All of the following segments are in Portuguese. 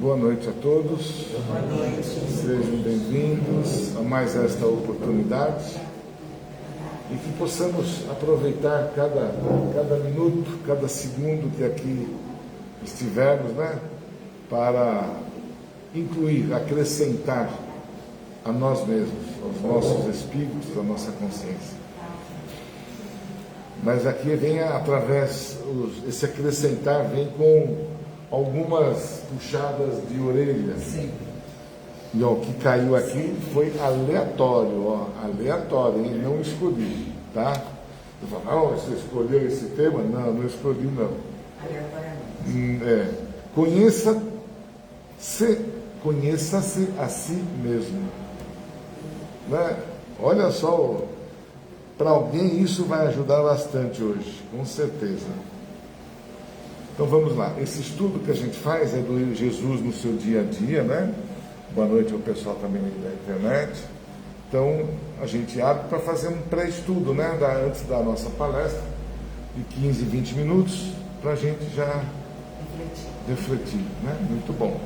Boa noite a todos. Boa noite. Sejam bem-vindos a mais esta oportunidade e que possamos aproveitar cada minuto, cada segundo que aqui estivermos, para incluir, acrescentar a nós mesmos, aos nossos espíritos, à nossa consciência. Mas aqui vem através, esse acrescentar vem com algumas puxadas de orelha. Sim. E o que caiu aqui foi aleatório, aleatório, hein? Não escolhi, tá? Eu falo, não, você escolheu esse tema? Não, não escolhi, não. Aleatoriamente. Conheça-se a si mesmo. Né? Olha só, para alguém isso vai ajudar bastante hoje, com certeza. Então vamos lá, esse estudo que a gente faz é do Jesus no seu dia a dia, né? Boa noite ao pessoal também da internet. Então a gente abre para fazer um pré-estudo, né? Antes da nossa palestra, de 15, 20 minutos, para a gente já refletir, né? Muito bom.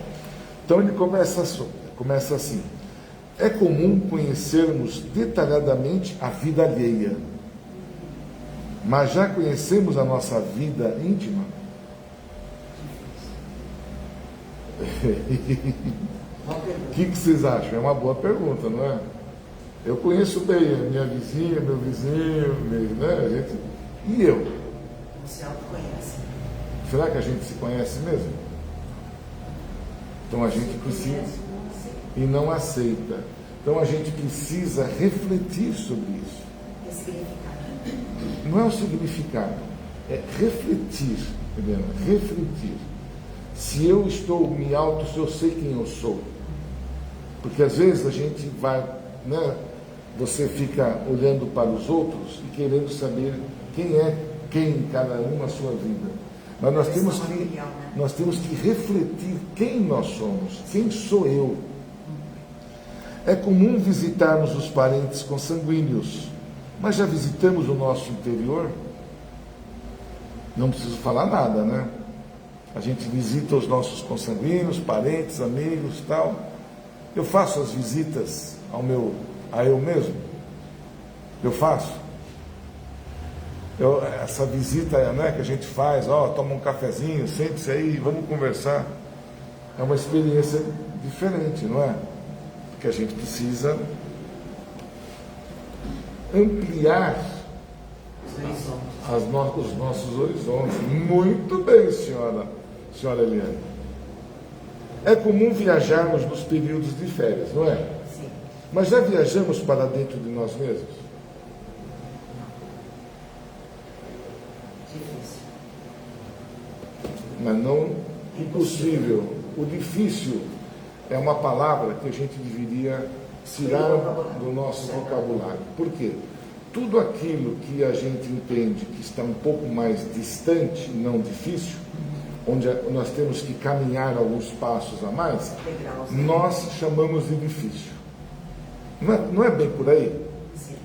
Então ele começa assim: é comum conhecermos detalhadamente a vida alheia, mas já conhecemos a nossa vida íntima? O que vocês acham? É uma boa pergunta, não é? Eu conheço bem a minha vizinha, meu vizinho, né? A gente... E eu? Você autoconhece. Será que a gente se conhece mesmo? Então a gente precisa... E não aceita. Então a gente precisa refletir sobre isso. É significado. Não é o significado, é refletir, Helena, refletir. Se eu estou me se eu sei quem eu sou. Porque às vezes a gente vai, né? Você fica olhando para os outros e querendo saber quem é quem em cada um na sua vida. Mas nós temos que refletir quem nós somos, quem sou eu. É comum visitarmos os parentes consanguíneos, mas já visitamos o nosso interior? Não preciso falar nada, né? A gente visita os nossos consanguíneos, parentes, amigos, tal. Eu faço as visitas a eu mesmo. Eu faço. Essa visita, né, que a gente faz, toma um cafezinho, sente-se aí, vamos conversar. É uma experiência diferente, não é? Porque a gente precisa ampliar os nossos horizontes. Muito bem, senhora Eliane. É comum viajarmos nos períodos de férias, não é? Sim. Mas já viajamos para dentro de nós mesmos? Difícil. Mas não impossível. O difícil é uma palavra que a gente deveria tirar do nosso vocabulário. Por quê? Tudo aquilo que a gente entende que está um pouco mais distante, não difícil, onde nós temos que caminhar alguns passos a mais, nós chamamos de difícil. Não é bem por aí? Sim.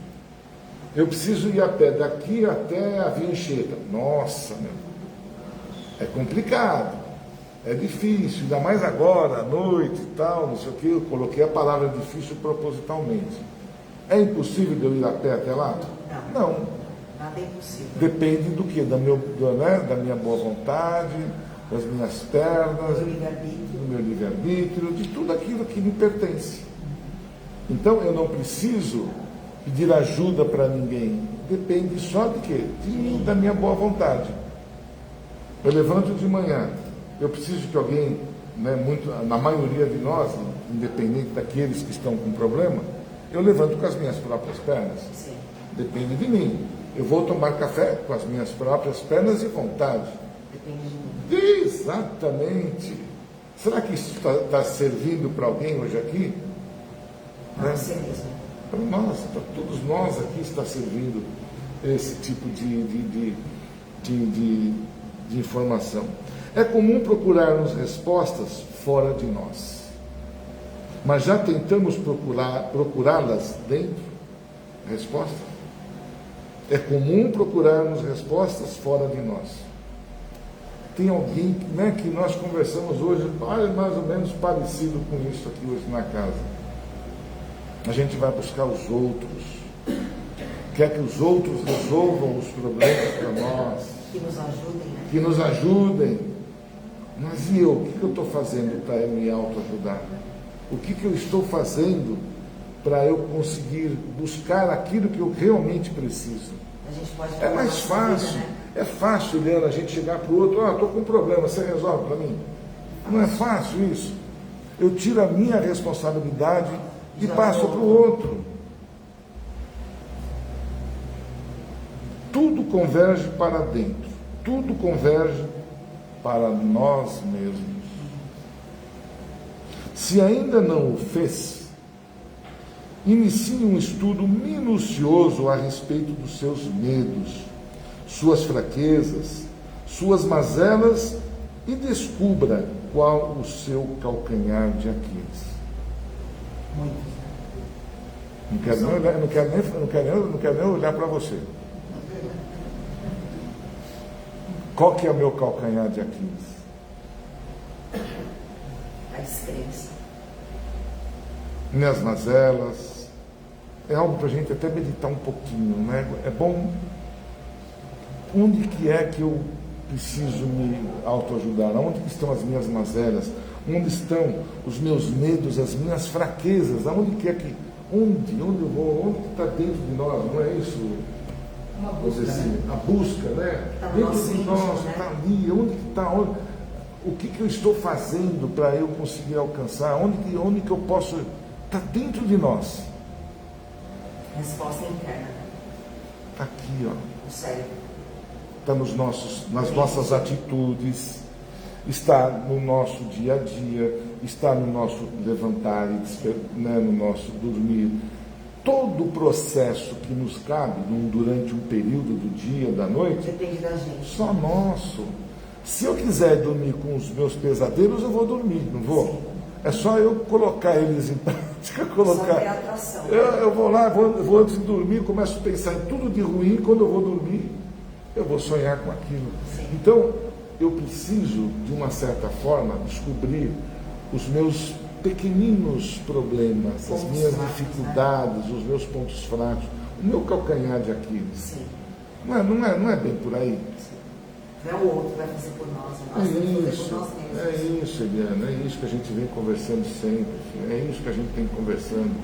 Eu preciso ir a pé daqui até a Via Anchieta. Nossa, é complicado, é difícil, ainda mais agora, à noite e tal, não sei o que. Eu coloquei a palavra difícil propositalmente. É impossível de eu ir a pé até lá? Não. Nada é impossível. Depende do quê? Da minha boa vontade, das minhas pernas, do meu livre-arbítrio, de tudo aquilo que me pertence. Então eu não preciso pedir ajuda para ninguém. Depende só de quê? Da minha boa vontade. Eu levanto de manhã, eu preciso que alguém, na maioria de nós, independente daqueles que estão com problema, eu levanto com as minhas próprias pernas. Sim. Depende de mim. Eu vou tomar café com as minhas próprias pernas e vontade. Depende de mim. Exatamente. Será que isso está servindo para alguém hoje aqui? Para você mesmo. Para nós, para todos nós aqui está servindo esse tipo de informação. É comum procurarmos respostas fora de nós. Mas já tentamos procurá-las dentro? Resposta? É comum procurarmos respostas fora de nós. Tem alguém, né, que nós conversamos hoje, mais ou menos parecido com isso aqui hoje na casa. A gente vai buscar os outros, quer que os outros resolvam os problemas para nós. Que nos ajudem, né? Que nos ajudem. Mas e eu? O que eu estou fazendo para eu me autoajudar? O que eu estou fazendo para eu conseguir buscar aquilo que eu realmente preciso? A gente pode É mais fácil. Vida, né? É fácil, Eliana, a gente chegar para o outro, estou com um problema, você resolve para mim? Não é fácil isso. Eu tiro a minha responsabilidade e passo para o outro. Tudo converge para dentro. Tudo converge para nós mesmos. Se ainda não o fez, inicie um estudo minucioso a respeito dos seus medos, suas fraquezas, suas mazelas e descubra qual o seu calcanhar de Aquiles. Não quero nem olhar para você. Qual que é o meu calcanhar de Aquiles? A descrença. Minhas mazelas. É algo para a gente até meditar um pouquinho, né? É bom. Onde que é que eu preciso me autoajudar? Onde que estão as minhas mazelas? Onde estão os meus medos, as minhas fraquezas? Aonde que é que... Onde eu vou? Onde que está dentro de nós? Não é isso? Uma busca, assim, né? A busca, né? Tá no dentro nosso de íntimo, nós, né? está ali. Onde que está? O que eu estou fazendo para eu conseguir alcançar? Onde que eu posso... Está dentro de nós. Resposta interna. Está aqui, ó. O cérebro. Está nas nossas atitudes, está no nosso dia a dia, está no nosso levantar e né, no nosso dormir. Todo o processo que nos cabe durante um período do dia, da noite, Depende da gente. só nosso. Se eu quiser dormir com os meus pesadelos, eu vou dormir, não vou? Sim. É só eu colocar eles em prática, Só ter atração. Eu vou lá, vou antes de dormir, começo a pensar em tudo de ruim, quando eu vou dormir, eu vou sonhar com aquilo. Sim. Então, eu preciso, de uma certa forma, descobrir os meus pequeninos problemas, as minhas dificuldades, os meus pontos fracos, o meu calcanhar de Aquiles. Sim. Não é bem por aí? Não é o outro que vai fazer por nós, nós temos que fazer por nós mesmos. É isso, Eliana, é isso que a gente vem conversando sempre, é isso que a gente tem conversando.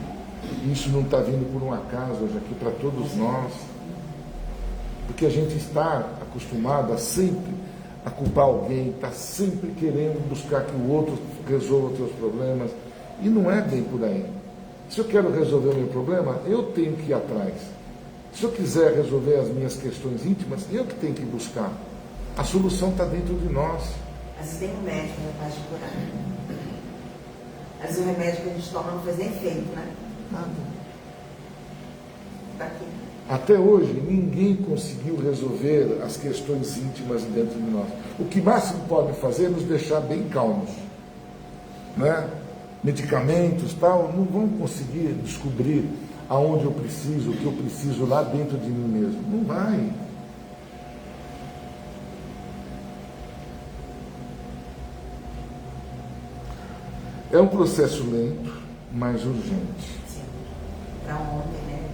Isso não está vindo por um acaso hoje aqui para todos nós, porque a gente está acostumado a sempre a culpar alguém, está sempre querendo buscar que o outro resolva os seus problemas, e não é bem por aí. Se eu quero resolver o meu problema, eu tenho que ir atrás. Se eu quiser resolver as minhas questões íntimas, eu que tenho que buscar. A solução está dentro de nós. Às vezes tem um médico capaz de curar. Às vezes o remédio que a gente toma não faz nem efeito, né? Nada. Está aqui. Até hoje, ninguém conseguiu resolver as questões íntimas dentro de nós. O que máximo pode fazer é nos deixar bem calmos. Né? Medicamentos, tal, não vão conseguir descobrir aonde eu preciso, o que eu preciso lá dentro de mim mesmo. Não vai. É um processo lento, mas urgente. Sim. Para ontem, né?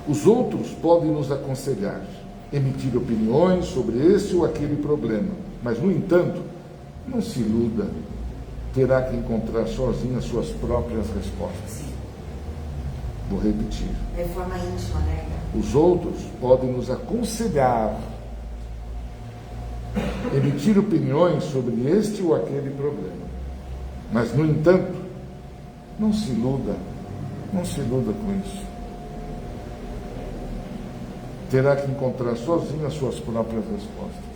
Os outros podem nos aconselhar, emitir opiniões sobre esse ou aquele problema, mas, no entanto, não se iluda, terá que encontrar sozinho as suas próprias respostas. Sim. Vou repetir. É de forma íntima, né? Os outros podem nos aconselhar, emitir opiniões sobre este ou aquele problema. Mas, no entanto, não se iluda com isso. Terá que encontrar sozinho as suas próprias respostas.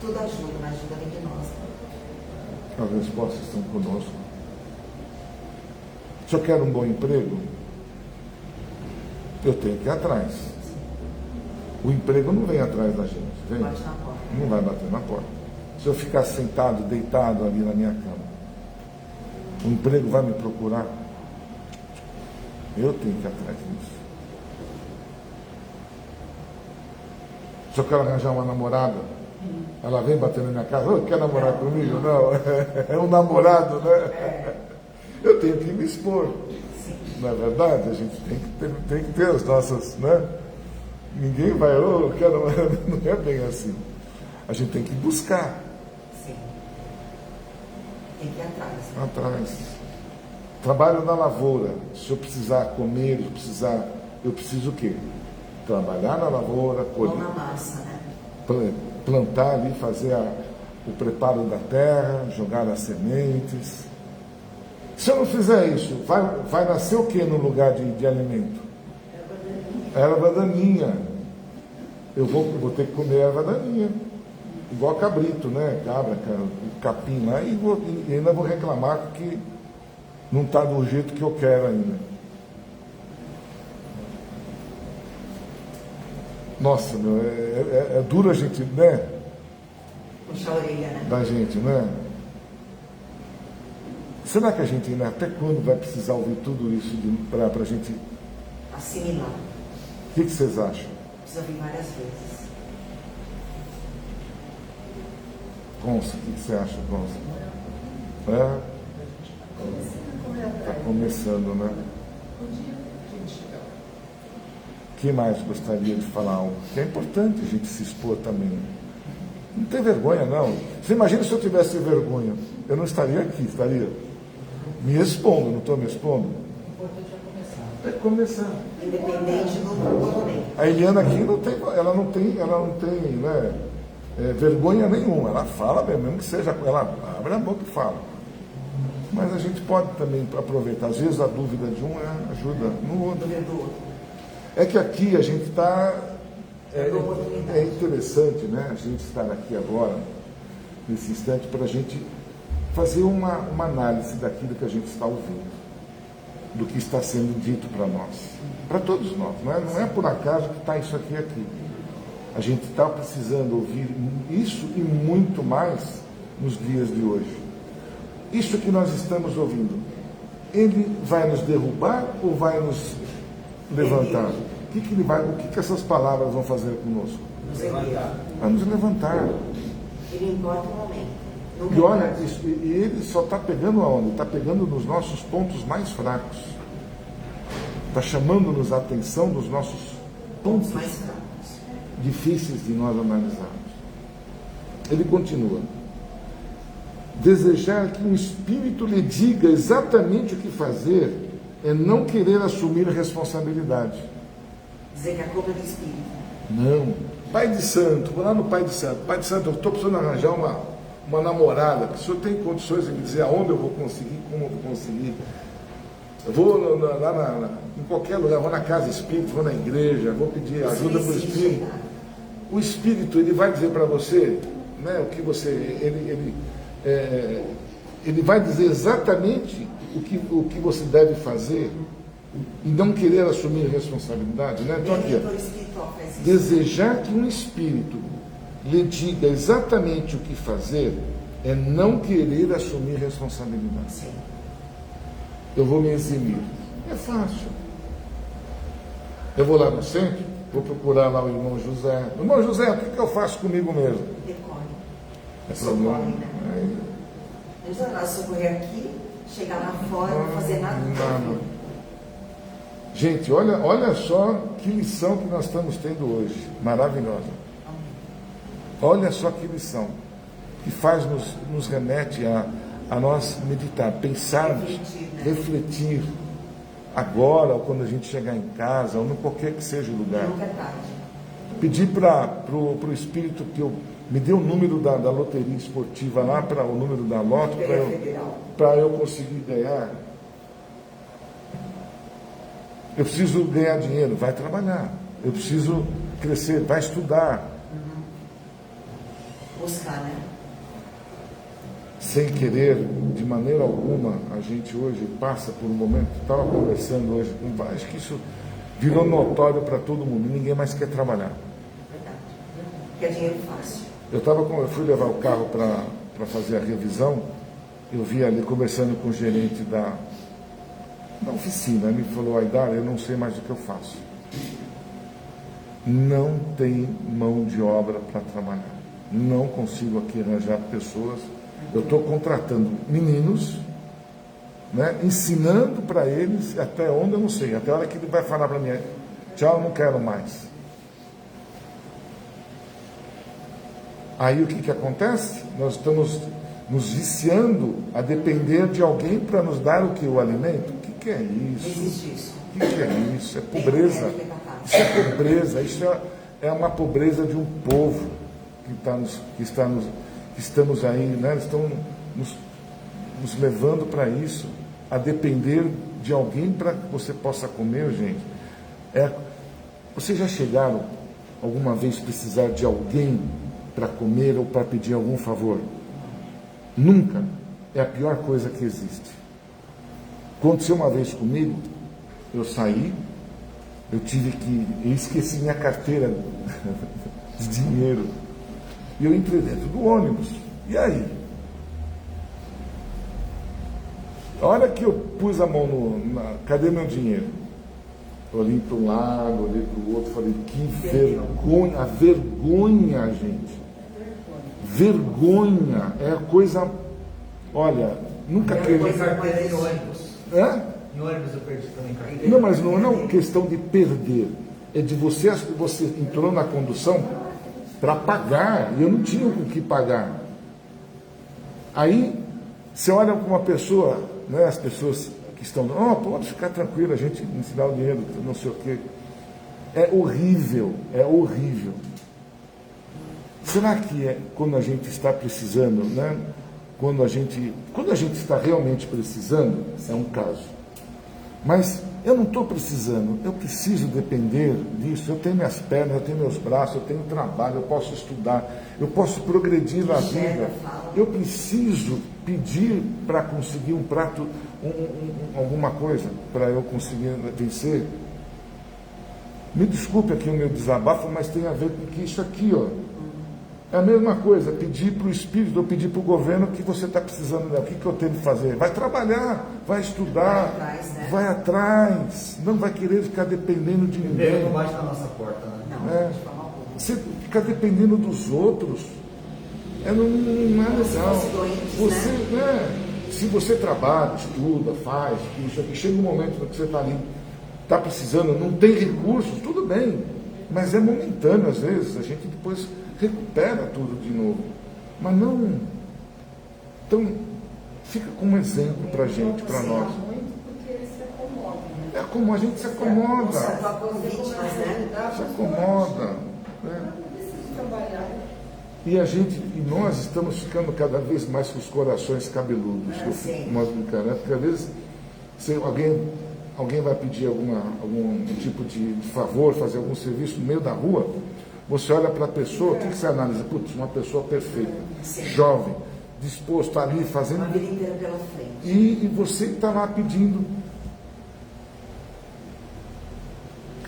Tudo ajuda, mas ajuda vem de nós. As respostas estão conosco. Se eu quero um bom emprego, eu tenho que ir atrás. O emprego não vem atrás da gente, vem? Bate na porta. Não vai bater na porta. Se eu ficar sentado, deitado ali na minha cama, o emprego vai me procurar? Eu tenho que ir atrás disso. Se eu quero arranjar uma namorada, ela vem batendo na minha casa, oh, quer namorar comigo? Não, é um namorado, né? Eu tenho que me expor. Não é verdade? A gente tem que ter as nossas, né? Ninguém vai, oh, eu quero, não é bem assim. A gente tem que buscar. Sim. Tem que ir atrás. Atrás. Trabalho na lavoura. Se eu precisar comer, eu preciso o quê? Trabalhar na lavoura, colher. Mão na massa, né? Plantar ali, fazer o preparo da terra, jogar as sementes. Se eu não fizer isso, vai nascer o que no lugar de alimento? Erva daninha. Eu vou ter que comer erva daninha. Igual cabrito, né? Cabra, capim lá, e ainda vou reclamar que não está do jeito que eu quero ainda. Nossa, meu, é duro a gente, né? Puxa a orelha, né? Da gente, né? Será que a gente ainda, até quando vai precisar ouvir tudo isso para a gente assimilar? O que vocês acham? Precisa ouvir várias vezes. Consa, o que você acha, Consa? É? Está começando, né? O que mais gostaria de falar algo? Que é importante a gente se expor também. Não tem vergonha, não. Você imagina se eu tivesse vergonha? Eu não estaria aqui, estaria me expondo, não estou me expondo? É começar. Independente do movimento. A Eliana aqui ela não tem né, vergonha nenhuma. Ela fala mesmo que seja, ela abre a boca e fala. Mas a gente pode também aproveitar. Às vezes a dúvida de um ajuda no outro. É que aqui a gente está. É interessante, né? A gente estar aqui agora, nesse instante, para a gente fazer uma análise daquilo que a gente está ouvindo, do que está sendo dito para nós, para todos nós. Não é por acaso que está isso aqui. A gente está precisando ouvir isso e muito mais nos dias de hoje. Isso que nós estamos ouvindo, ele vai nos derrubar ou vai nos levantar? O que essas palavras vão fazer conosco? Vai nos levantar. Ele importa o momento. E olha, e ele só está pegando aonde? Está pegando nos nossos pontos mais fracos. Está chamando-nos a atenção dos nossos pontos mais fracos, difíceis de nós analisarmos. Ele continua. Desejar que um espírito lhe diga exatamente o que fazer é não querer assumir responsabilidade. Dizer que a culpa é do espírito. Não. Pai de santo, vou lá no pai de santo. Pai de santo, eu estou precisando arranjar uma namorada. O senhor tem condições de me dizer aonde eu vou conseguir, como eu vou conseguir? Eu vou lá em qualquer lugar, vou na casa espírita, vou na igreja, vou pedir ajuda para o espírito. O espírito, ele vai dizer para você, né, o que você... Ele vai dizer exatamente o que você deve fazer e não querer assumir responsabilidade, né? Então aqui, desejar que um espírito lhe diga exatamente o que fazer é não querer assumir responsabilidade. Sim. Eu vou me eximir. É fácil. Eu vou lá no centro, vou procurar lá o irmão José. Irmão José, o que eu faço comigo mesmo? Decore. É problema. Eles vão socorrer aqui, chegar lá fora, não fazer nada. Gente, olha só que lição que nós estamos tendo hoje. Maravilhosa. Olha só que lição. Que nos remete a nós meditar, pensarmos, refletir. Agora, ou quando a gente chegar em casa, ou em qualquer que seja o lugar. Pedir para o Espírito que me dê o número da loteria esportiva lá, para o número da loto, para eu conseguir ganhar. Eu preciso ganhar dinheiro, vai trabalhar. Eu preciso crescer, vai estudar. Buscar, né? Sem querer, de maneira alguma, a gente hoje passa por um momento, estava conversando hoje com vários, que isso virou notório para todo mundo, ninguém mais quer trabalhar. Verdade. Quer dinheiro fácil. Eu fui levar o carro para fazer a revisão, eu vi ali conversando com o gerente da oficina, ele me falou, Aidar, eu não sei mais o que eu faço. não tem mão de obra para trabalhar. Não consigo aqui arranjar pessoas. Eu estou contratando meninos, né, ensinando para eles até onde eu não sei, até a hora que ele vai falar para mim, tchau, não quero mais. Aí o que acontece? Nós estamos nos viciando a depender de alguém para nos dar o que? O alimento? O que é isso? Existe isso. O que é isso? É pobreza. Isso é pobreza. Isso é uma pobreza de um povo que estamos aí, né? Estão nos levando para isso, a depender de alguém para que você possa comer, gente. Vocês já chegaram alguma vez precisar de alguém para comer ou para pedir algum favor? Nunca. É a pior coisa que existe. Aconteceu uma vez comigo, eu saí, eu esqueci minha carteira de dinheiro. E eu entrei dentro do ônibus. E aí? A hora que eu pus a mão cadê meu dinheiro? Eu olhei para um lado, olhei para o outro, falei, que vergonha, a vergonha, gente. Vergonha é a coisa. Olha, nunca queria. Em ônibus. Em ônibus eu perdi também carteira. Não, mas não é questão de perder. É de você entrou na condução para pagar, e eu não tinha com o que pagar. Aí, você olha para uma pessoa, né, as pessoas que estão, pode ficar tranquilo, a gente ensinar o dinheiro, não sei o quê. É horrível, é horrível. Será que é quando a gente está precisando, né? Quando a gente está realmente precisando, é um caso. Mas eu não estou precisando, eu preciso depender disso. Eu tenho minhas pernas, eu tenho meus braços, eu tenho trabalho, eu posso estudar, eu posso progredir na vida. Eu preciso pedir para conseguir um prato, alguma coisa, para eu conseguir vencer. Me desculpe aqui o meu desabafo, mas tem a ver com que isso aqui, ó. É a mesma coisa, pedir para o Espírito, ou pedir para o governo que você está precisando, né? O que eu tenho que fazer? Vai trabalhar, vai estudar, vai atrás, não vai querer ficar dependendo de ninguém. Primeiro não bate na nossa porta, né? Você ficar dependendo dos outros, não é legal. Se você trabalha, estuda, faz, isso aqui, chega um momento que você está ali, está precisando, não tem recursos, tudo bem, mas é momentâneo às vezes, a gente depois recupera tudo de novo, mas não. Então, fica como exemplo para a gente, para nós. É como a gente se acomoda. Se acomoda. E nós estamos ficando cada vez mais com os corações cabeludos. Eu fico mais brincando, né? Porque às vezes alguém vai pedir algum tipo de favor, fazer algum serviço no meio da rua. Você olha para a pessoa, o que você analisa? Putz, uma pessoa perfeita, jovem, disposto ali, fazendo. Uma vida inteira pela frente. E você está lá pedindo.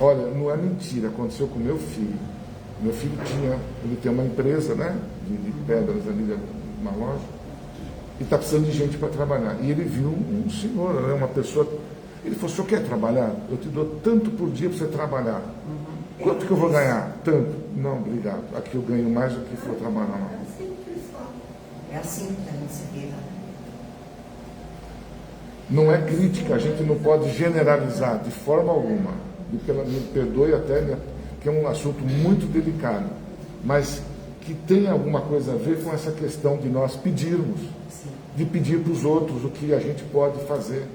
Olha, não é mentira, aconteceu com meu filho. Meu filho ele tem uma empresa, né, de pedras ali, uma loja, e está precisando de gente para trabalhar. E ele viu um senhor, né, uma pessoa. Ele falou: "O senhor quer trabalhar? Eu te dou tanto por dia para você trabalhar." Quanto que eu vou ganhar? Tanto. Não, obrigado. Aqui eu ganho mais do que for trabalhar lá. É assim que a gente se vira. Não é crítica, a gente não pode generalizar de forma alguma. Me perdoe até, que é um assunto muito delicado, mas que tem alguma coisa a ver com essa questão de nós pedirmos, de pedir para os outros o que a gente pode fazer.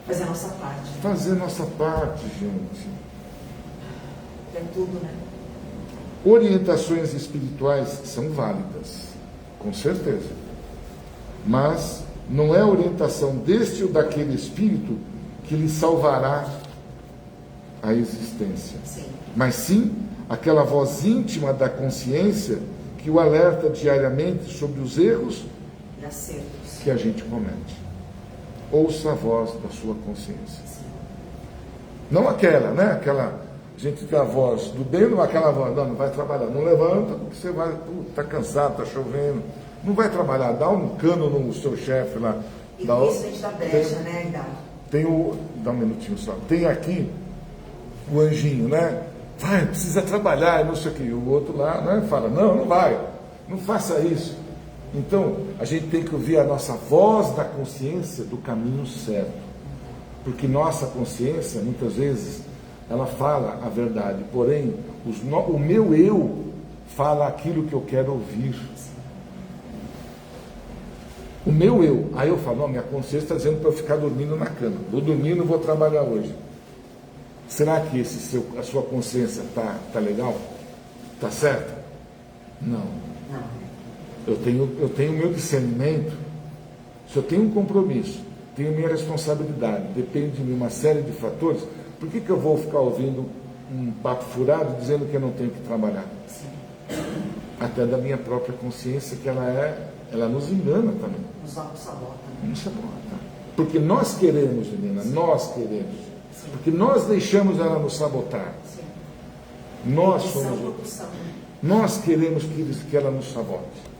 Fazer a nossa parte. Fazer nossa parte, gente. É tudo, né? Orientações espirituais são válidas, com certeza. Mas não é a orientação deste ou daquele espírito que lhe salvará a existência. Sim. Mas sim aquela voz íntima da consciência que o alerta diariamente sobre os erros E acertos. que a gente comete. Ouça a voz da sua consciência. Sim. Não aquela, né? Aquela. A gente tem a voz do bem, não aquela voz, não vai trabalhar, não levanta, porque você vai, está cansado, está chovendo, não vai trabalhar, dá um cano no seu chefe lá. E com isso a gente dá brecha, né, Hidalgo? Dá um minutinho só, tem aqui o anjinho, né? vai, precisa trabalhar, não sei o que. E o outro lá, né, fala, não vai, não faça isso. Então, a gente tem que ouvir a nossa voz da consciência do caminho certo. Porque nossa consciência, muitas vezes, ela fala a verdade, porém, o meu eu fala aquilo que eu quero ouvir. O meu eu, aí eu falo, minha consciência está dizendo para eu ficar dormindo na cama. Vou dormir, não vou trabalhar hoje. Será que a sua consciência tá legal? Está certa? Não. Eu tenho meu discernimento. Se eu tenho um compromisso, tenho minha responsabilidade, depende de mim uma série de fatores, por que eu vou ficar ouvindo um papo furado dizendo que eu não tenho que trabalhar? Sim. Até da minha própria consciência, que ela nos engana também. Nos sabota. Nos sabota. Porque nós queremos, menina, nós queremos. Sim. Porque nós deixamos ela nos sabotar. Sim. Nós Edição, somos. produção. Nós queremos que ela nos sabote.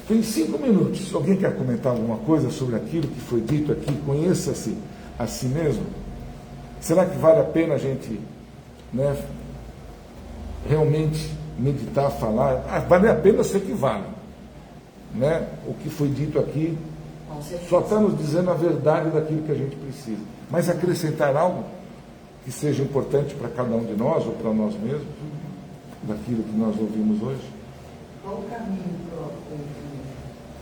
Tem 5 minutos. Alguém quer comentar alguma coisa sobre aquilo que foi dito aqui? Conheça-se a si mesmo. Será que vale a pena a gente, né, realmente meditar, falar? Vale a pena, eu sei que vale. Né? O que foi dito aqui só está nos dizendo a verdade daquilo que a gente precisa. Mas acrescentar algo que seja importante para cada um de nós ou para nós mesmos, daquilo que nós ouvimos hoje. Qual o caminho para o conhecimento?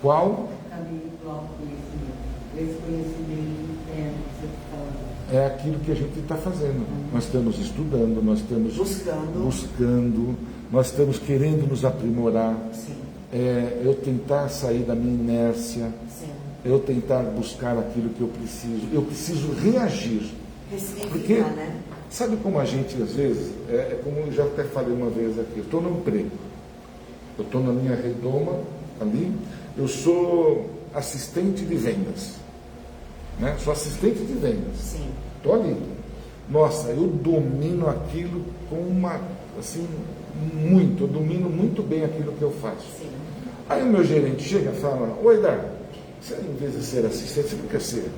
Qual? O caminho para o conhecimento? Esse conhecimento interno que você está falando. É aquilo que a gente está fazendo. Nós estamos estudando, nós estamos buscando, nós estamos querendo nos aprimorar. Sim. Eu tentar sair da minha inércia. Sim. Eu tentar buscar aquilo que eu preciso. Eu preciso reagir. Porque, né? sabe como a gente, às vezes, como eu já até falei uma vez aqui, eu estou no emprego, eu estou na minha redoma ali, eu sou assistente de vendas, né? Sou assistente de vendas. Sim. Estou ali. Nossa, eu domino aquilo com eu domino muito bem aquilo que eu faço. Sim. Aí o meu gerente chega e fala, oi, Dar, você em vez de ser assistente, você não quer ser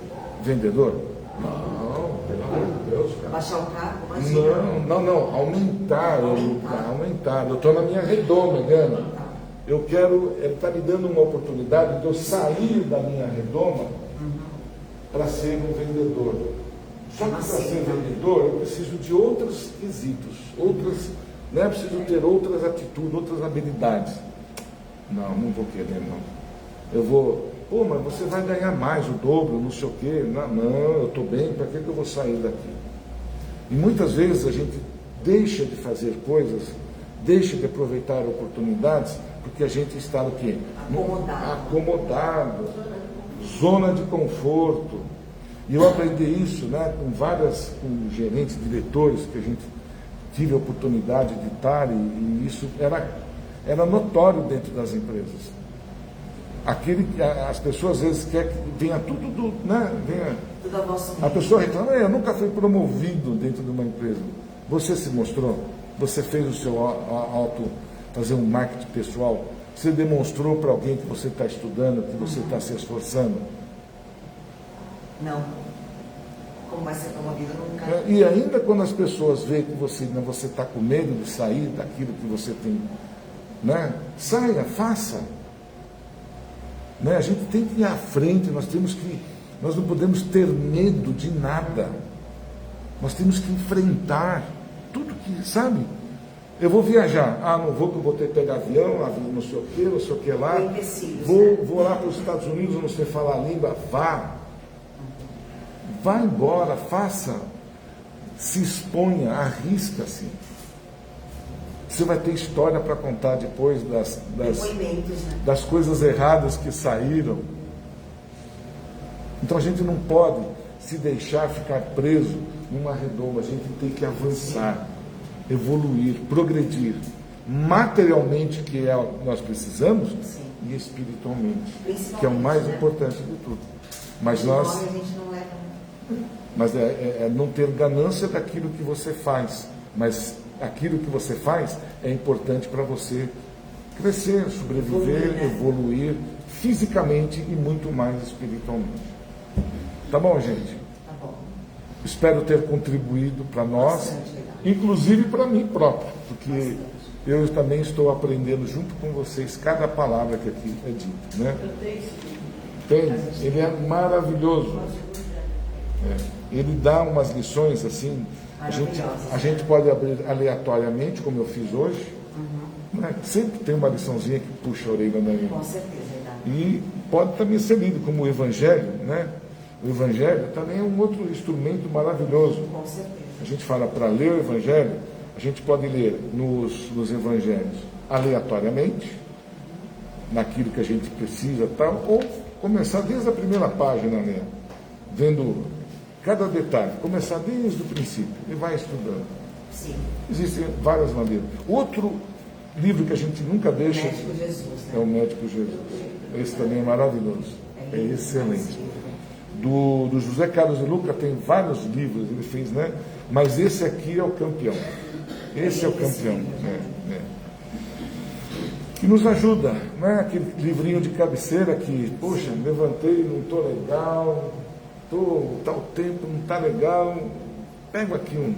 vendedor? Não, pelo amor de Deus, cara. Baixar o cargo? Imagina. Não, aumentar. Eu estou na minha redoma, Gana. Eu quero, ele está me dando uma oportunidade de eu sair da minha redoma para ser um vendedor. Só que para ser vendedor, eu preciso de outros quesitos, né? Preciso ter outras atitudes, outras habilidades. Não vou querer, não. Eu vou, mas você vai ganhar mais, o dobro, não sei o quê. Não, eu estou bem, para que eu vou sair daqui? E muitas vezes a gente deixa de fazer coisas, deixa de aproveitar oportunidades, porque a gente está no quê? Acomodado. Zona de conforto. E eu aprendi isso, né, com gerentes, diretores, que a gente tive a oportunidade de estar, e isso era notório dentro das empresas. As pessoas às vezes querem que venha tudo Tudo a vosso a pessoa reclama, eu nunca fui promovido dentro de uma empresa. Você se mostrou, você fez o seu fazer um marketing pessoal, você demonstrou para alguém que você está estudando, que você está se esforçando. Não. Como vai ser promovido nunca. E ainda quando as pessoas veem que você está com medo de sair daquilo que você tem, né? Saia, faça. Né? A gente tem que ir à frente, nós não podemos ter medo de nada. Nós temos que enfrentar tudo que, sabe? Eu vou viajar, não vou, que eu vou ter que pegar avião, não sei o que lá. Vou lá para os Estados Unidos, eu não sei falar a língua, vá embora, faça, se exponha, arrisca-se. Você vai ter história para contar depois das coisas erradas que saíram. Então a gente não pode se deixar ficar preso numa redoma, a gente tem que avançar, evoluir, progredir, materialmente, que é o que nós precisamos, sim, e espiritualmente, que é o mais importante de tudo. Mas é não ter ganância daquilo que você faz, mas aquilo que você faz é importante para você crescer, sobreviver, evoluir fisicamente e muito mais espiritualmente. Tá bom, gente? Tá bom. Espero ter contribuído para nós, Bastante legal. inclusive para mim próprio, porque Bastante. eu também estou aprendendo junto com vocês cada palavra que aqui é dita, né? Eu tenho esse Tem, ele é maravilhoso. Ele dá umas lições assim, a gente pode abrir aleatoriamente, como eu fiz hoje, né? Sempre tem uma liçãozinha que puxa a orelha da gente. Com certeza, verdade. E pode também ser lido como o Evangelho, né? O Evangelho também é um outro instrumento maravilhoso. Com certeza. A gente fala para ler o Evangelho, a gente pode ler nos Evangelhos aleatoriamente, naquilo que a gente precisa, tal, ou começar desde a primeira página, né? Vendo cada detalhe, começar desde o princípio e vai estudando. Sim. Existem várias maneiras. Outro livro que a gente nunca deixa Médico Jesus, é o né? Médico Jesus. Esse também é maravilhoso, é lindo, excelente. esse livro. Do José Carlos de Luca tem vários livros, ele fez, né? Mas esse aqui é o campeão. Esse é o campeão. Que nos ajuda, né? Aquele livrinho de cabeceira que, poxa, levantei, não estou legal, tal tempo, não está legal. Pega aqui um.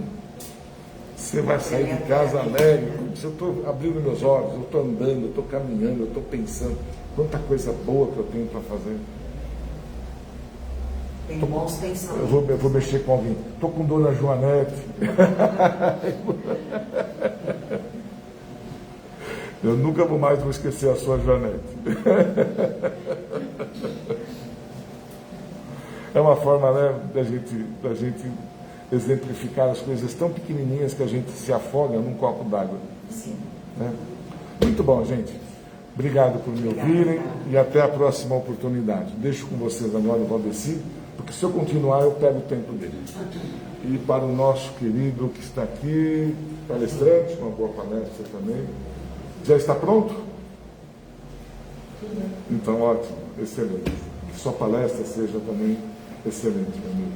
Você vai sair de casa alegre. Eu estou abrindo meus olhos, eu estou andando, eu estou caminhando, eu estou pensando. Quanta coisa boa que eu tenho para fazer. Tem bons pensamentos. Eu vou mexer com alguém. Estou com dona Joanete. Eu nunca mais vou esquecer a sua Joanete. É uma forma, né, da gente exemplificar as coisas tão pequenininhas que a gente se afoga num copo d'água. Sim. Né? Muito bom, gente. Obrigado por me ouvirem e até a próxima oportunidade. Deixo com vocês agora o Valdeci, porque se eu continuar eu pego o tempo dele. E para o nosso querido que está aqui, palestrante, uma boa palestra também. Já está pronto? Então, ótimo, excelente. Que sua palestra seja também excelente, meu amigo.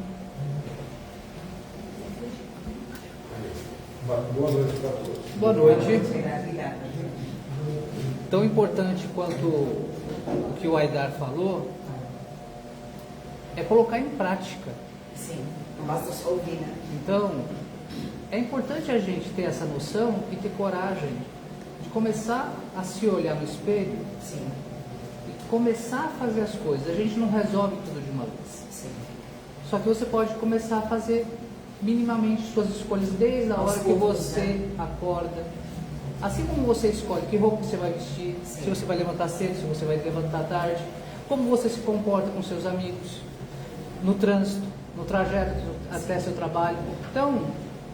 Boa noite para todos. Boa noite. Obrigada. Tão importante quanto o que o Aidar falou é colocar em prática. Sim. Não basta só ouvir, né? Então, é importante a gente ter essa noção e ter coragem de começar a se olhar no espelho Sim. e começar a fazer as coisas. A gente não resolve tudo de uma vez. Sim. Só que você pode começar a fazer minimamente suas escolhas desde a Aos hora que poucos, você né? acorda. Assim como você escolhe que roupa você vai vestir, Sim. se você vai levantar cedo, se você vai levantar tarde, como você se comporta com seus amigos, no trânsito, no trajeto até seu trabalho. Então,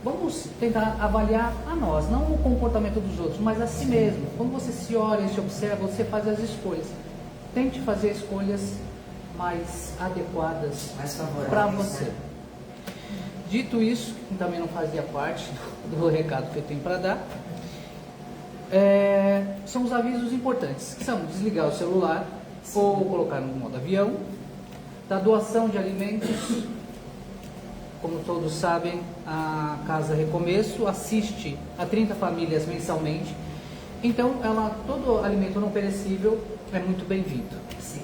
vamos tentar avaliar a nós, não o comportamento dos outros, mas a si mesmo. Quando você se olha, se observa, você faz as escolhas. Tente fazer escolhas mais adequadas Mais favoráveis, para você. né? Dito isso, que também não fazia parte do recado que eu tenho para dar, são os avisos importantes, que são desligar o celular ou colocar no modo avião, da doação de alimentos. Como todos sabem, a Casa Recomeço assiste a 30 famílias mensalmente, então todo alimento não perecível é muito bem-vindo. Sim.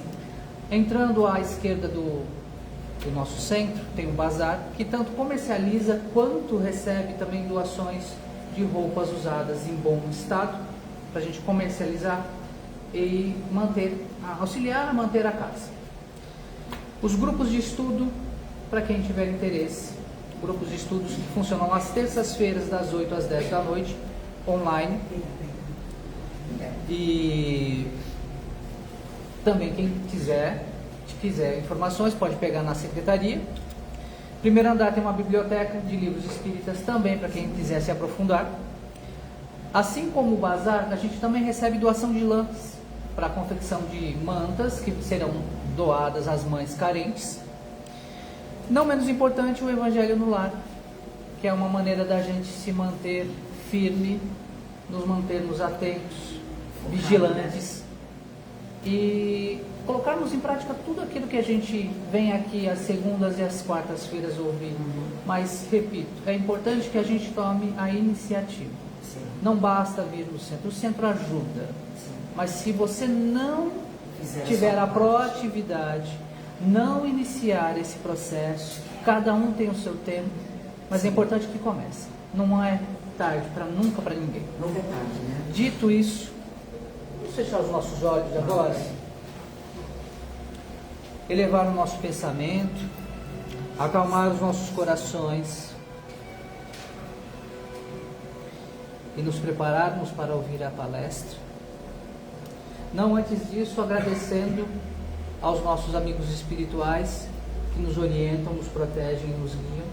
Entrando à esquerda do nosso centro, tem um bazar que tanto comercializa quanto recebe também doações de roupas usadas em bom estado, para a gente comercializar e auxiliar a manter a casa. Os grupos de estudo, para quem tiver interesse, grupos de estudos que funcionam às terças-feiras, das 8 às 10 da noite, online. E também quem quiser informações, pode pegar na secretaria. Primeiro andar tem uma biblioteca de livros espíritas também, para quem quiser se aprofundar. Assim como o bazar, a gente também recebe doação de lãs para a confecção de mantas, que serão doadas às mães carentes. Não menos importante, o Evangelho no Lar, que é uma maneira da gente se manter firme, nos mantermos atentos, vigilantes e colocarmos em prática tudo aquilo que a gente vem aqui às segundas e às quartas-feiras ouvir. Mas, repito, é importante que a gente tome a iniciativa. Sim. Não basta vir no centro, o centro ajuda. Sim. Mas se você não Fizer tiver sua a parte. proatividade, não iniciar esse processo. Cada um tem o seu tempo, mas é importante que comece. Não é tarde nunca para ninguém. Nunca é tarde, né? Dito isso, vamos fechar os nossos olhos agora, elevar o nosso pensamento, acalmar os nossos corações e nos prepararmos para ouvir a palestra. Não antes disso, agradecendo aos nossos amigos espirituais que nos orientam, nos protegem e nos guiam,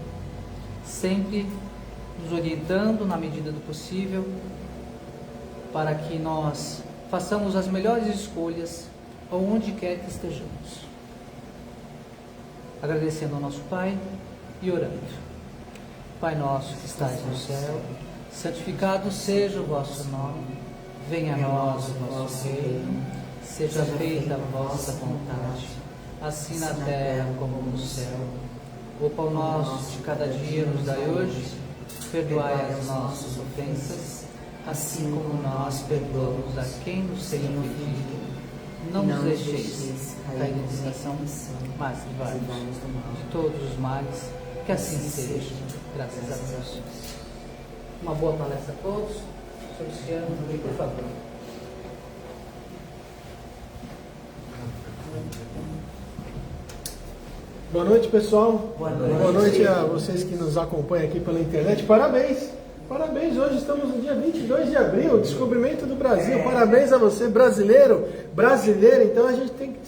sempre nos orientando na medida do possível para que nós façamos as melhores escolhas onde quer que estejamos. Agradecendo ao nosso Pai e orando. Pai nosso que estais no céu, santificado seja o vosso nome, venha a nós o vosso reino, seja feita a vossa vontade, assim na terra como no céu. O pão nosso de cada dia nos dai hoje, perdoai as nossas ofensas, assim como nós perdoamos a quem nos tem ofendido. Não nos deixeis cair em tentação, mas livrai-nos de todos os males, que assim seja, graças a Deus. Uma boa palestra a todos. Sr. Luciano, por favor. Boa noite, pessoal. Boa noite. Boa noite a vocês que nos acompanham aqui pela internet. Parabéns! Parabéns! Hoje estamos no dia 22 de abril, descobrimento do Brasil. Parabéns a você, brasileiro, brasileira. Então a gente tem que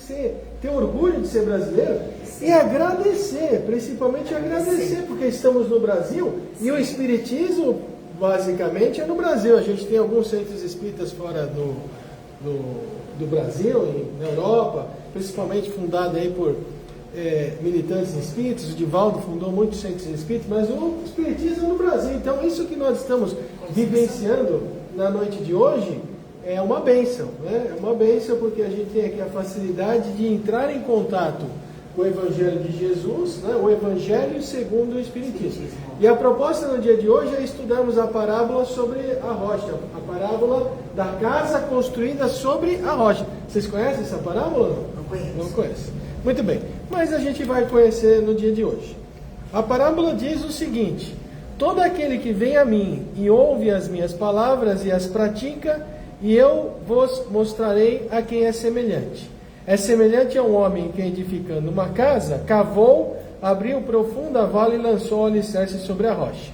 ter orgulho de ser brasileiro e agradecer, principalmente agradecer, porque estamos no Brasil e o Espiritismo, basicamente, é no Brasil. A gente tem alguns centros espíritas fora do Brasil, na Europa, principalmente fundado aí por militantes espíritas. O Divaldo fundou muitos centros espíritas, mas o espiritismo é no Brasil. Então isso que nós estamos vivenciando na noite de hoje é uma bênção, né? É uma bênção porque a gente tem aqui a facilidade de entrar em contato com o Evangelho de Jesus, né? O Evangelho segundo o Espiritismo. E a proposta no dia de hoje é estudarmos a parábola sobre a rocha, a parábola da casa construída sobre a rocha. Vocês conhecem essa parábola? Não conheço. Não conhece. Muito bem, mas a gente vai conhecer no dia de hoje. A parábola diz o seguinte: todo aquele que vem a mim e ouve as minhas palavras e as pratica, e eu vos mostrarei a quem é semelhante. É semelhante a um homem que, edificando uma casa, cavou, abriu profunda vala e lançou o alicerce sobre a rocha.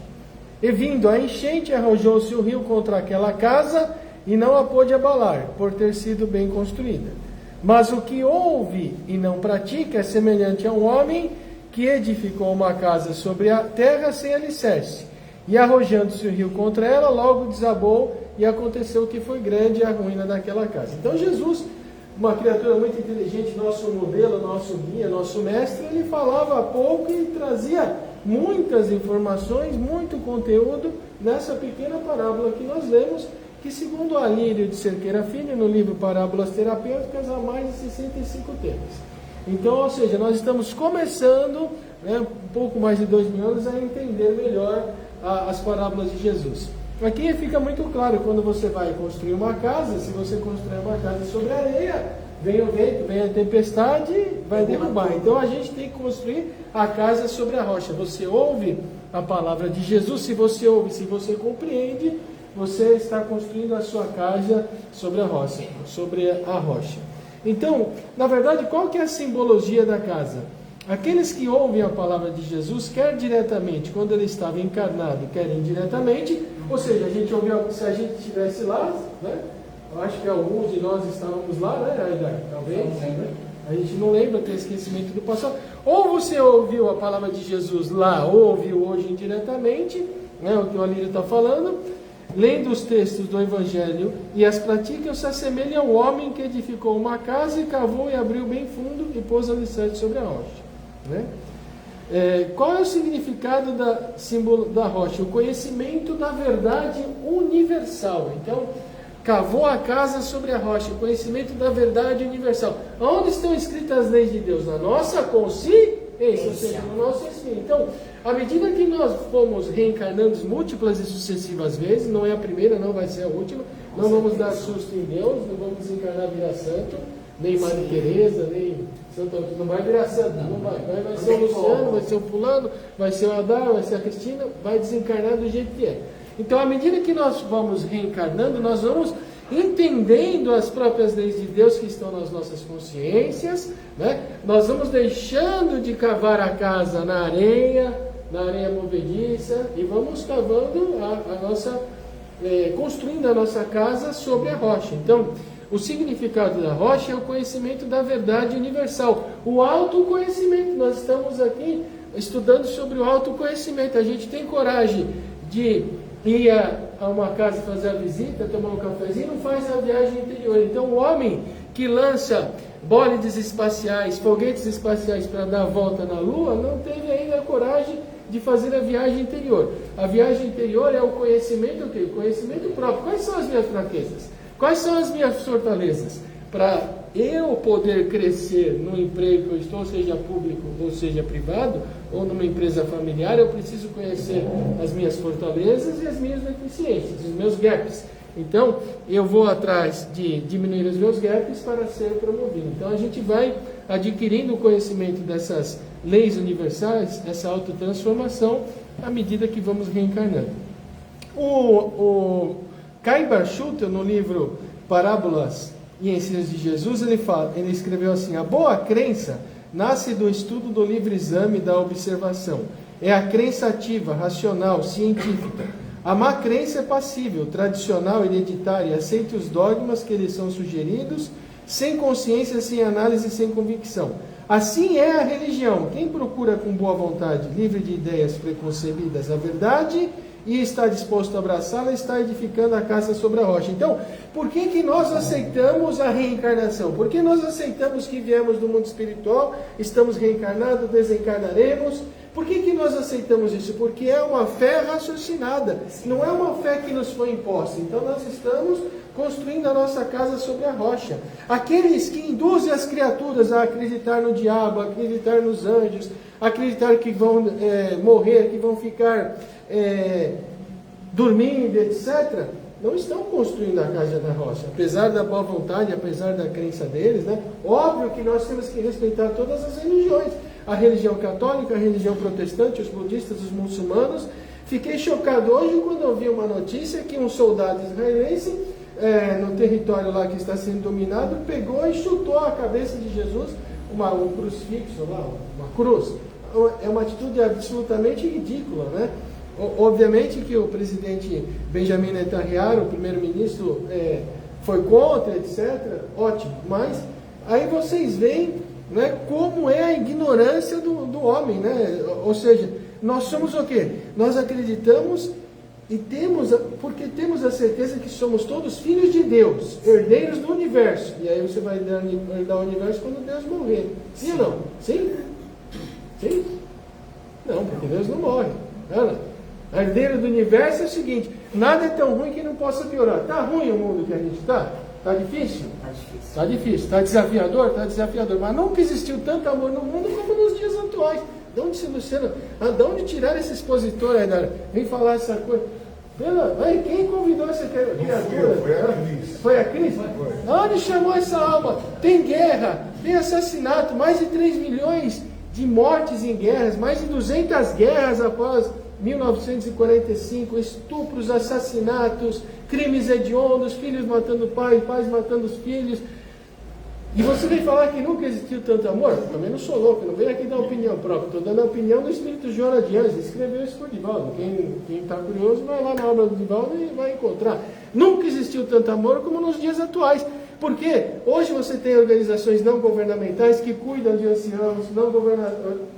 E vindo a enchente, arrojou-se o rio contra aquela casa, e não a pôde abalar, por ter sido bem construída. Mas o que ouve e não pratica é semelhante a um homem que edificou uma casa sobre a terra sem alicerce. E arrojando-se o rio contra ela, logo desabou, e aconteceu que foi grande a ruína daquela casa. Então Jesus, uma criatura muito inteligente, nosso modelo, nosso guia, nosso mestre, ele falava pouco e trazia muitas informações, muito conteúdo nessa pequena parábola que nós lemos, que segundo Alírio de Cerqueira Filho, no livro Parábolas Terapêuticas, há mais de 65 temas. Então, ou seja, nós estamos começando, um pouco mais de 2000 anos, a entender melhor as parábolas de Jesus. Aqui fica muito claro, quando você vai construir uma casa, se você construir uma casa sobre areia, vem o vento, vem a tempestade, vai derrubar. Então a gente tem que construir a casa sobre a rocha. Você ouve a palavra de Jesus, se você ouve, se você compreende, você está construindo a sua casa sobre a rocha, Então, na verdade, qual que é a simbologia da casa? Aqueles que ouvem a palavra de Jesus, quer diretamente, quando ele estava encarnado, quer indiretamente, ou seja, a gente ouviu, se a gente estivesse lá, né? Eu acho que alguns de nós estávamos lá, né, Aida? Talvez, né? A gente não lembra, tem esquecimento do passado. Ou você ouviu a palavra de Jesus lá, ou ouviu hoje indiretamente, né, o que o Alírio está falando, lendo os textos do Evangelho e as pratica, se assemelha ao homem que edificou uma casa e cavou e abriu bem fundo e pôs alicerce sobre a rocha. Né? Qual é o significado símbolo da rocha? O conhecimento da verdade universal. Então, cavou a casa sobre a rocha, o conhecimento da verdade universal. Onde estão escritas as leis de Deus? Na nossa consciência, ou seja, no nosso espírito. Então, à medida que nós fomos reencarnando múltiplas e sucessivas vezes, não é a primeira, não vai ser a última, não vamos dar susto em Deus, não vamos desencarnar virar santo, nem Maria Tereza, nem Santo Antônio. Não vai virar santo, não vai. Vai ser o Luciano, vai ser o fulano, vai ser o Adar, vai ser a Cristina, vai desencarnar do jeito que é. Então, à medida que nós vamos reencarnando, nós vamos entendendo as próprias leis de Deus que estão nas nossas consciências, né? Nós vamos deixando de cavar a casa na areia movediça, e vamos cavando construindo a nossa casa sobre a rocha. Então, o significado da rocha é o conhecimento da verdade universal, o autoconhecimento. Nós estamos aqui estudando sobre o autoconhecimento. A gente tem coragem de ir a uma casa fazer a visita, tomar um cafezinho, não faz a viagem interior. Então, o homem que lança bólides espaciais, foguetes espaciais para dar a volta na Lua, não teve ainda a coragem de fazer a viagem interior. A viagem interior é o conhecimento, o quê? O conhecimento próprio. Quais são as minhas fraquezas? Quais são as minhas fortalezas? Para eu poder crescer no emprego que eu estou, seja público ou seja privado, ou numa empresa familiar, eu preciso conhecer as minhas fortalezas e as minhas deficiências, os meus gaps. Então, eu vou atrás de diminuir os meus gaps para ser promovido. Então, a gente vai adquirindo o conhecimento dessas leis universais, essa autotransformação, à medida que vamos reencarnando. O Caim Barchutel, no livro Parábolas e Ensinos de Jesus, ele escreveu assim: a boa crença nasce do estudo do livre exame da observação. É a crença ativa, racional, científica. A má crença é passível, tradicional, hereditária, aceita os dogmas que lhes são sugeridos, sem consciência, sem análise, sem convicção. Assim é a religião. Quem procura com boa vontade, livre de ideias preconcebidas, a verdade e está disposto a abraçá-la, está edificando a casa sobre a rocha. Então, por que nós aceitamos a reencarnação? Por que nós aceitamos que viemos do mundo espiritual, estamos reencarnados, desencarnaremos? Por que nós aceitamos isso? Porque é uma fé raciocinada, não é uma fé que nos foi imposta. Então nós estamos construindo a nossa casa sobre a rocha. Aqueles que induzem as criaturas a acreditar no diabo, a acreditar nos anjos, a acreditar que vão morrer, que vão ficar dormindo, etc., não estão construindo a casa da rocha, apesar da boa vontade, apesar da crença deles, né? Óbvio que nós temos que respeitar todas as religiões, a religião católica, a religião protestante, os budistas, os muçulmanos. Fiquei chocado hoje quando eu vi uma notícia que um soldado israelense, no território lá que está sendo dominado, pegou e chutou a cabeça de Jesus, um crucifixo lá, uma cruz. É uma atitude absolutamente ridícula, né? Obviamente que o presidente Benjamin Netanyahu, o primeiro-ministro, foi contra, etc. Ótimo, mas aí vocês veem, né, como é a ignorância do homem, né? Ou seja, nós somos o quê? Nós acreditamos e porque temos a certeza que somos todos filhos de Deus, herdeiros do universo. E aí você vai herdar o universo quando Deus morrer. Sim ou não? Sim? Sim? Não, porque Deus não morre. Herdeiro do universo é o seguinte: nada é tão ruim que não possa piorar. Está ruim o mundo que a gente está? Está difícil? Está difícil. Está desafiador? Está desafiador. Mas nunca existiu tanto amor no mundo como nos dias atuais. De onde tiraram esse expositor aí? Vem falar essa coisa. Quem convidou essa criatura? Foi a Cris? Onde chamou essa alma? Tem guerra, tem assassinato, mais de 3 milhões de mortes em guerras, mais de 200 guerras após 1945, estupros, assassinatos, crimes hediondos, filhos matando pais, pais matando os filhos. E você vem falar que nunca existiu tanto amor? Eu também não sou louco, não venho aqui dar opinião própria, estou dando a opinião do espírito Joana de Anjos, escreveu isso por Divaldo. Quem está curioso vai lá na obra do Divaldo e vai encontrar. Nunca existiu tanto amor como nos dias atuais. Porque hoje você tem organizações não governamentais que cuidam de anciãos,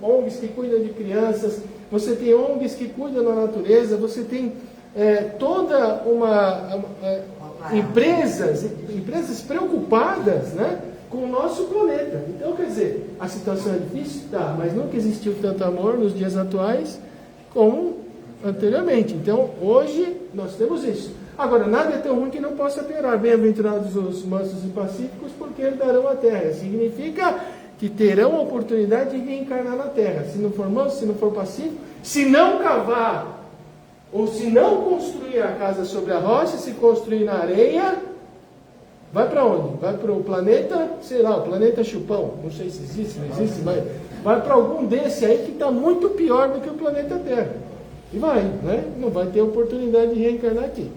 ONGs que cuidam de crianças, você tem ONGs que cuidam da natureza, você tem toda empresas preocupadas, né, com o nosso planeta. Então, quer dizer, a situação é difícil? Tá, mas nunca existiu tanto amor nos dias atuais como anteriormente. Então, hoje nós temos isso. Agora, nada é tão ruim que não possa piorar. Bem-aventurados os mansos e pacíficos, porque herdarão a terra. Significa que terão a oportunidade de reencarnar na terra. Se não for manso, se não for pacífico, se não cavar, ou se não construir a casa sobre a rocha, se construir na areia, Vai para onde? Vai para o planeta, sei lá, o planeta Chupão. Não sei se existe, não existe, mas vai para algum desse aí que está muito pior do que o planeta Terra. E vai, né? Não vai ter oportunidade de reencarnar aqui.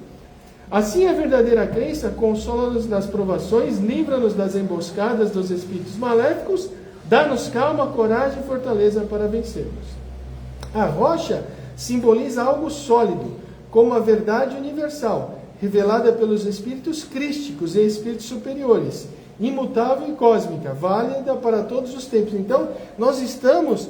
Assim, a verdadeira crença consola-nos nas provações, livra-nos das emboscadas dos espíritos maléficos, dá-nos calma, coragem e fortaleza para vencermos. A rocha simboliza algo sólido, como a verdade universal, revelada pelos espíritos crísticos e espíritos superiores, imutável e cósmica, válida para todos os tempos. Então, nós estamos,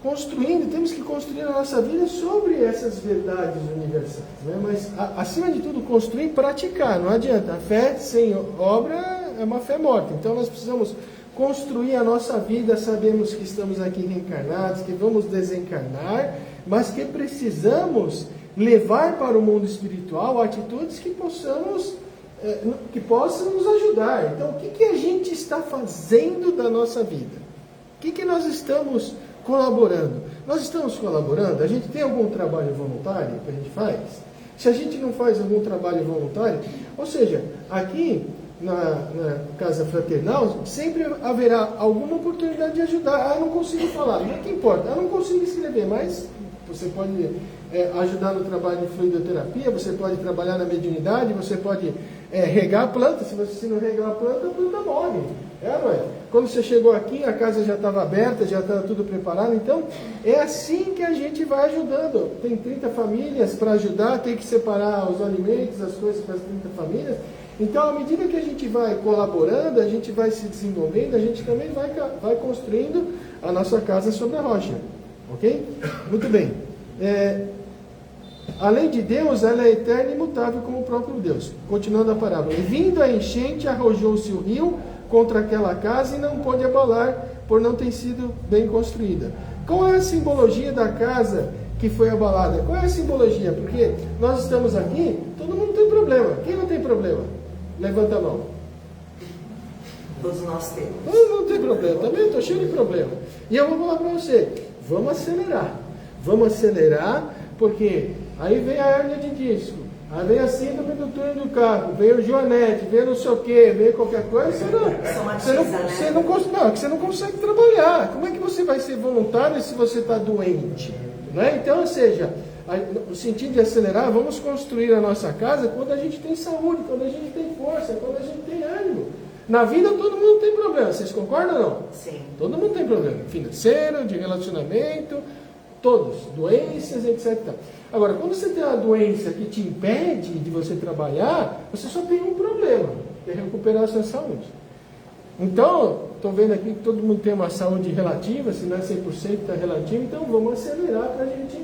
construindo, temos que construir a nossa vida sobre essas verdades universais. Mas, acima de tudo, construir e praticar. Não adianta. A fé sem obra é uma fé morta. Então, nós precisamos construir a nossa vida. Sabemos que estamos aqui reencarnados, que vamos desencarnar, mas que precisamos levar para o mundo espiritual atitudes que possam nos ajudar. Então, o que a gente está fazendo da nossa vida? O que nós estamos colaborando? Nós estamos colaborando? A gente tem algum trabalho voluntário que a gente faz? Se a gente não faz algum trabalho voluntário, ou seja, aqui na Casa Fraternal, sempre haverá alguma oportunidade de ajudar. Não consigo falar, não é que importa, não consigo escrever, mas você pode ajudar no trabalho de fluidoterapia, você pode trabalhar na mediunidade, você pode regar a planta. Se você não regar a planta morre. Não é? Quando você chegou aqui, a casa já estava aberta, já estava tudo preparado. Então, é assim que a gente vai ajudando. Tem 30 famílias para ajudar, tem que separar os alimentos, as coisas para as 30 famílias. Então, à medida que a gente vai colaborando, a gente vai se desenvolvendo, a gente também vai construindo a nossa casa sobre a rocha. Ok? Muito bem. Além de Deus, ela é eterna e imutável como o próprio Deus. Continuando a parábola. E vindo a enchente, arrojou-se o rio contra aquela casa e não pôde abalar, por não ter sido bem construída. Qual é a simbologia da casa que foi abalada? Qual é a simbologia? Porque nós estamos aqui, todo mundo tem problema. Quem não tem problema? Levanta a mão. Todos nós temos. Não tem problema, também estou cheio de problema. E eu vou falar para você, vamos acelerar, porque aí vem a hérnia de disco, aí vem a síndrome do túnel do carro, vem o joanete, vem não sei o que, vem qualquer coisa, você não consegue trabalhar. Como é que você vai ser voluntário se você está doente? Então, ou seja, o sentido de acelerar, vamos construir a nossa casa quando a gente tem saúde, quando a gente tem força, quando a gente tem ânimo. Na vida todo mundo tem problema, vocês concordam ou não? Sim. Todo mundo tem problema, financeiro, de relacionamento, todos, doenças, etc. Agora, quando você tem uma doença que te impede de você trabalhar, você só tem um problema, que é recuperar a sua saúde. Então, estou vendo aqui que todo mundo tem uma saúde relativa, se não é 100% está relativa, então vamos acelerar para a gente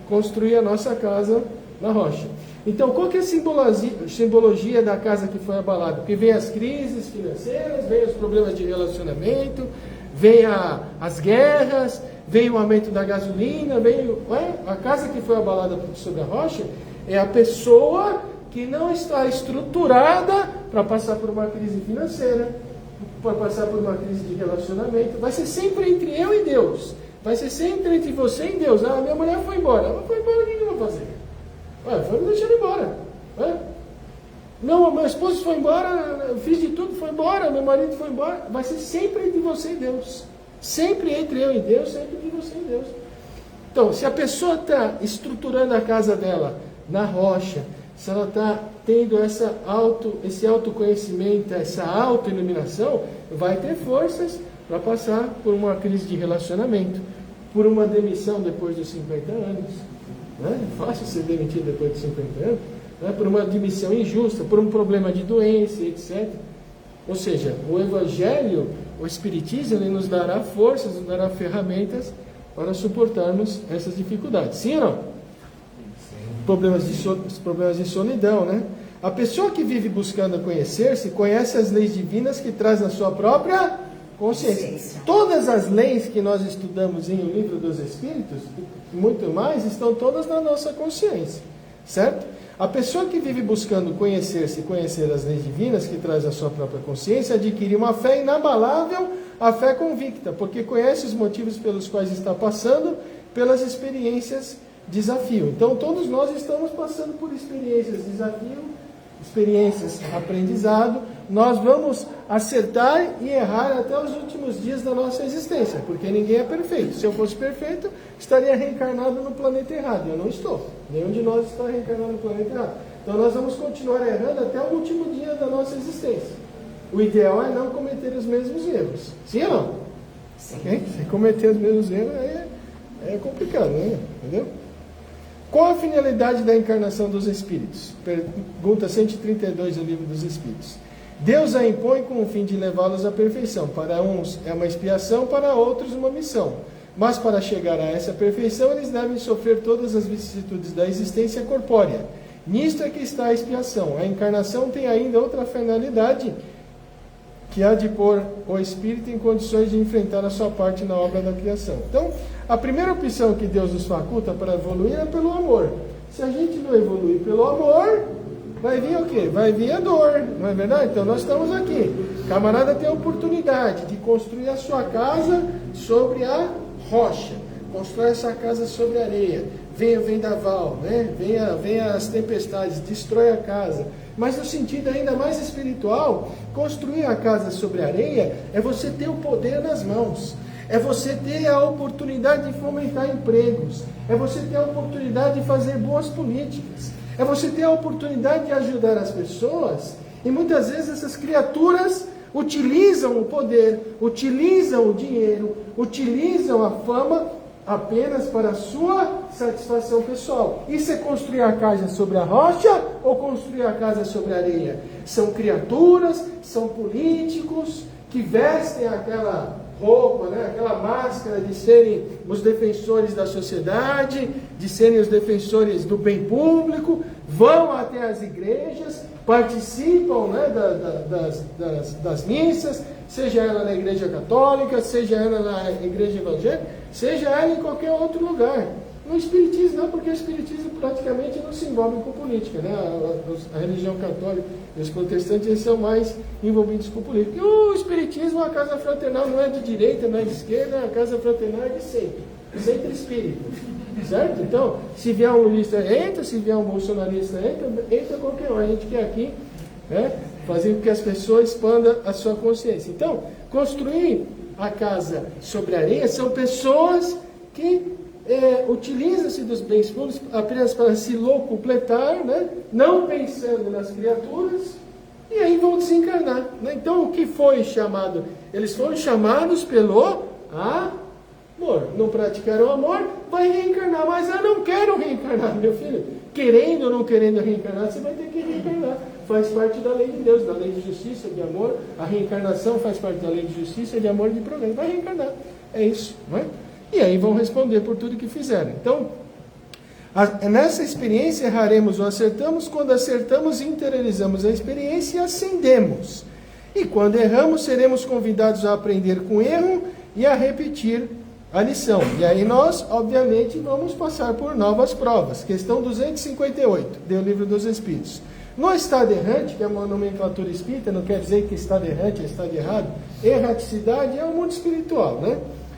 construir a nossa casa na rocha. Então, qual que é a simbologia da casa que foi abalada? Porque vem as crises financeiras, vem os problemas de relacionamento, vem as guerras, vem o aumento da gasolina, a casa que foi abalada sobre a rocha é a pessoa que não está estruturada para passar por uma crise financeira, para passar por uma crise de relacionamento. Vai ser sempre entre eu e Deus. Vai ser sempre entre você e Deus. Minha mulher foi embora. Ela foi embora, o que eu vou fazer? Foi me deixando embora. Meu esposo foi embora, eu fiz de tudo, foi embora, meu marido foi embora. Vai ser sempre entre você e Deus. Sempre entre eu e Deus, sempre entre você e Deus. Então, se a pessoa está estruturando a casa dela na rocha, se ela está tendo esse autoconhecimento, essa autoiluminação, vai ter forças para passar por uma crise de relacionamento, por uma demissão depois dos 50 anos. É fácil ser demitido depois de 50 anos, por uma demissão injusta, por um problema de doença, etc. Ou seja, o Evangelho, o Espiritismo, ele nos dará forças, nos dará ferramentas para suportarmos essas dificuldades. Sim ou não? Sim. Problemas de solidão, né? A pessoa que vive buscando conhecer-se, conhece as leis divinas que traz na sua própria consciência. Todas as leis que nós estudamos em O Livro dos Espíritos, e muito mais, estão todas na nossa consciência, certo? A pessoa que vive buscando conhecer-se e conhecer as leis divinas que traz a sua própria consciência, adquire uma fé inabalável, a fé convicta, porque conhece os motivos pelos quais está passando, pelas experiências desafio. Então, todos nós estamos passando por experiências desafio experiências, aprendizado, nós vamos acertar e errar até os últimos dias da nossa existência, porque ninguém é perfeito. Se eu fosse perfeito, estaria reencarnado no planeta errado. Eu não estou. Nenhum de nós está reencarnado no planeta errado. Então nós vamos continuar errando até o último dia da nossa existência. O ideal é não cometer os mesmos erros. Sim ou não? Sim. Okay? Se cometer os mesmos erros, é complicado, né? Entendeu? Qual a finalidade da encarnação dos Espíritos? Pergunta 132 do Livro dos Espíritos. Deus a impõe com o fim de levá-los à perfeição. Para uns é uma expiação, para outros uma missão. Mas para chegar a essa perfeição, eles devem sofrer todas as vicissitudes da existência corpórea. Nisto é que está a expiação. A encarnação tem ainda outra finalidade, que há de pôr o Espírito em condições de enfrentar a sua parte na obra da criação. Então, a primeira opção que Deus nos faculta para evoluir é pelo amor. Se a gente não evoluir pelo amor, vai vir o quê? Vai vir a dor, não é verdade? Então nós estamos aqui. Camarada tem a oportunidade de construir a sua casa sobre a rocha. Constrói essa casa sobre a areia. Venha o vendaval, né? venha as tempestades, destrói a casa. Mas no sentido ainda mais espiritual, construir a casa sobre a areia é você ter o poder nas mãos. É você ter a oportunidade de fomentar empregos. É você ter a oportunidade de fazer boas políticas. É você ter a oportunidade de ajudar as pessoas. E muitas vezes essas criaturas utilizam o poder, utilizam o dinheiro, utilizam a fama apenas para a sua satisfação pessoal. Isso é construir a casa sobre a rocha ou construir a casa sobre a areia? São criaturas, são políticos que vestem aquela roupa, né, aquela máscara de serem os defensores da sociedade, de serem os defensores do bem público, vão até as igrejas, participam, né, das missas, seja ela na igreja católica, seja ela na igreja evangélica, seja ela em qualquer outro lugar. No Espiritismo não, porque o Espiritismo praticamente não se envolve com política, né? A religião católica e os protestantes eles são mais envolvidos com política. E o Espiritismo, a casa fraternal não é de direita, não é de esquerda, a casa fraternal é de centro espírita, certo? Então, se vier um lulista, entra, se vier um bolsonarista, entra qualquer um. A gente quer aqui, né, fazer com que as pessoas expandam a sua consciência. Então, construir a casa sobre a areia são pessoas que utiliza-se dos bens públicos apenas para se locupletar, né? Não pensando nas criaturas, e aí vão desencarnar, né? Então, o que foi chamado? Eles foram chamados pelo amor. Não praticaram o amor, vai reencarnar. Mas eu não quero reencarnar, meu filho. Querendo ou não querendo reencarnar, você vai ter que reencarnar. Faz parte da lei de Deus, da lei de justiça, de amor. A reencarnação faz parte da lei de justiça, de amor e de progresso. Vai reencarnar. É isso, não é? E aí vão responder por tudo que fizeram. Então, nessa experiência erraremos ou acertamos. Quando acertamos, interiorizamos a experiência e ascendemos. E quando erramos, seremos convidados a aprender com erro e a repetir a lição. E aí nós, obviamente, vamos passar por novas provas. Questão 258, do Livro dos Espíritos. No estado errante, que é uma nomenclatura espírita, não quer dizer que estado errante é estado errado. Erraticidade é o mundo espiritual, né?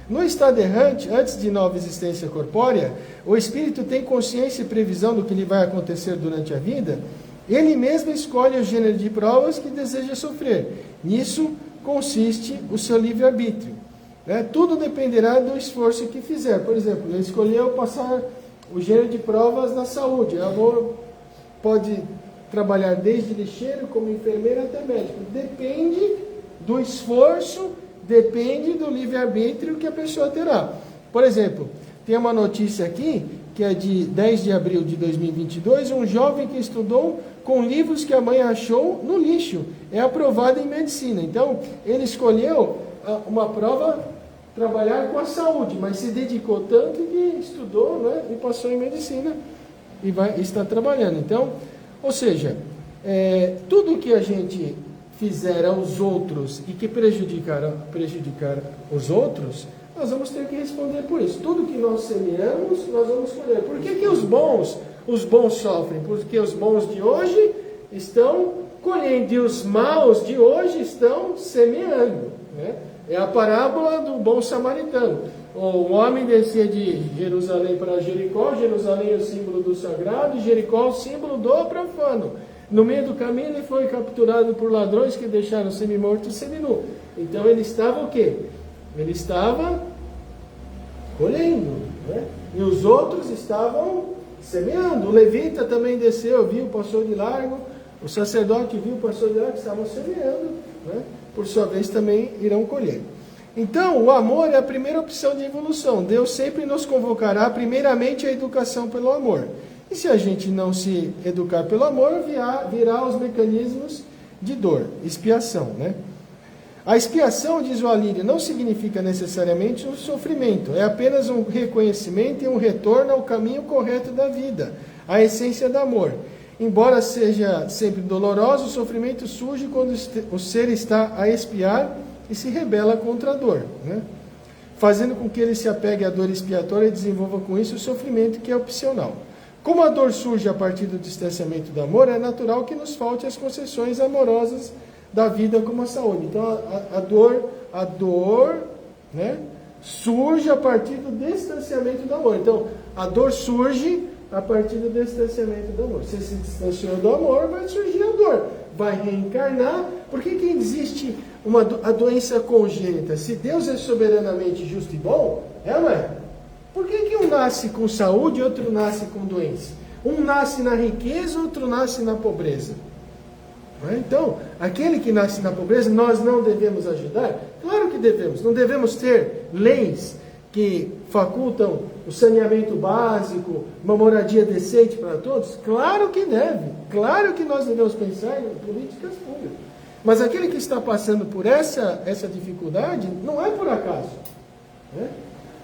No estado errante, antes de nova existência corpórea, o espírito tem consciência e previsão do que lhe vai acontecer durante a vida. Ele mesmo escolhe o gênero de provas que deseja sofrer. Nisso consiste o seu livre-arbítrio, né? Tudo dependerá do esforço que fizer. Por exemplo, ele escolheu passar o gênero de provas na saúde. Pode trabalhar desde lixeiro, como enfermeiro, até médico. Depende do esforço, depende do livre-arbítrio que a pessoa terá. Por exemplo, tem uma notícia aqui, que é de 10 de abril de 2022, um jovem que estudou com livros que a mãe achou no lixo, é aprovado em medicina. Então, ele escolheu uma prova, trabalhar com a saúde, mas se dedicou tanto que estudou, né, e passou em medicina, e está trabalhando. Então, ou seja, tudo que a gente fizer aos outros e que prejudicar os outros, nós vamos ter que responder por isso. Tudo que nós semeamos, nós vamos colher. Por que os bons sofrem? Porque os bons de hoje estão colhendo e os maus de hoje estão semeando, né? É a parábola do bom samaritano. O homem descia de Jerusalém para Jericó. Jerusalém é o símbolo do sagrado, e Jericó é o símbolo do profano. No meio do caminho ele foi capturado por ladrões que deixaram o semi-morto e semi-nu. Então ele estava o quê? Ele estava colhendo, né? E os outros estavam semeando. O levita também desceu, viu, passou de largo. O sacerdote viu, passou de largo, estavam semeando, né? Por sua vez também irão colher. Então, o amor é a primeira opção de evolução. Deus sempre nos convocará primeiramente a educação pelo amor. E se a gente não se educar pelo amor, virá os mecanismos de dor, expiação, né? A expiação, diz o Alírio, não significa necessariamente um sofrimento, é apenas um reconhecimento e um retorno ao caminho correto da vida, a essência do amor. Embora seja sempre doloroso, o sofrimento surge quando o ser está a expiar e se rebela contra a dor, né? Fazendo com que ele se apegue à dor expiatória e desenvolva com isso o sofrimento que é opcional. Como a dor surge a partir do distanciamento do amor, é natural que nos falte as concessões amorosas da vida como a saúde. Então a dor, né, surge a partir do distanciamento do amor. Então a dor surge a partir do distanciamento do amor. Se se distanciou do amor, vai surgir a dor, vai reencarnar. Por que existe a doença congênita? Se Deus é soberanamente justo e bom, não é? Por que um nasce com saúde e outro nasce com doença? Um nasce na riqueza, outro nasce na pobreza. Então, aquele que nasce na pobreza, nós não devemos ajudar? Claro que devemos. Não devemos ter leis que facultam o saneamento básico, uma moradia decente para todos? Claro que deve. Claro que nós devemos pensar em políticas públicas. Mas aquele que está passando por essa dificuldade, não é por acaso, né?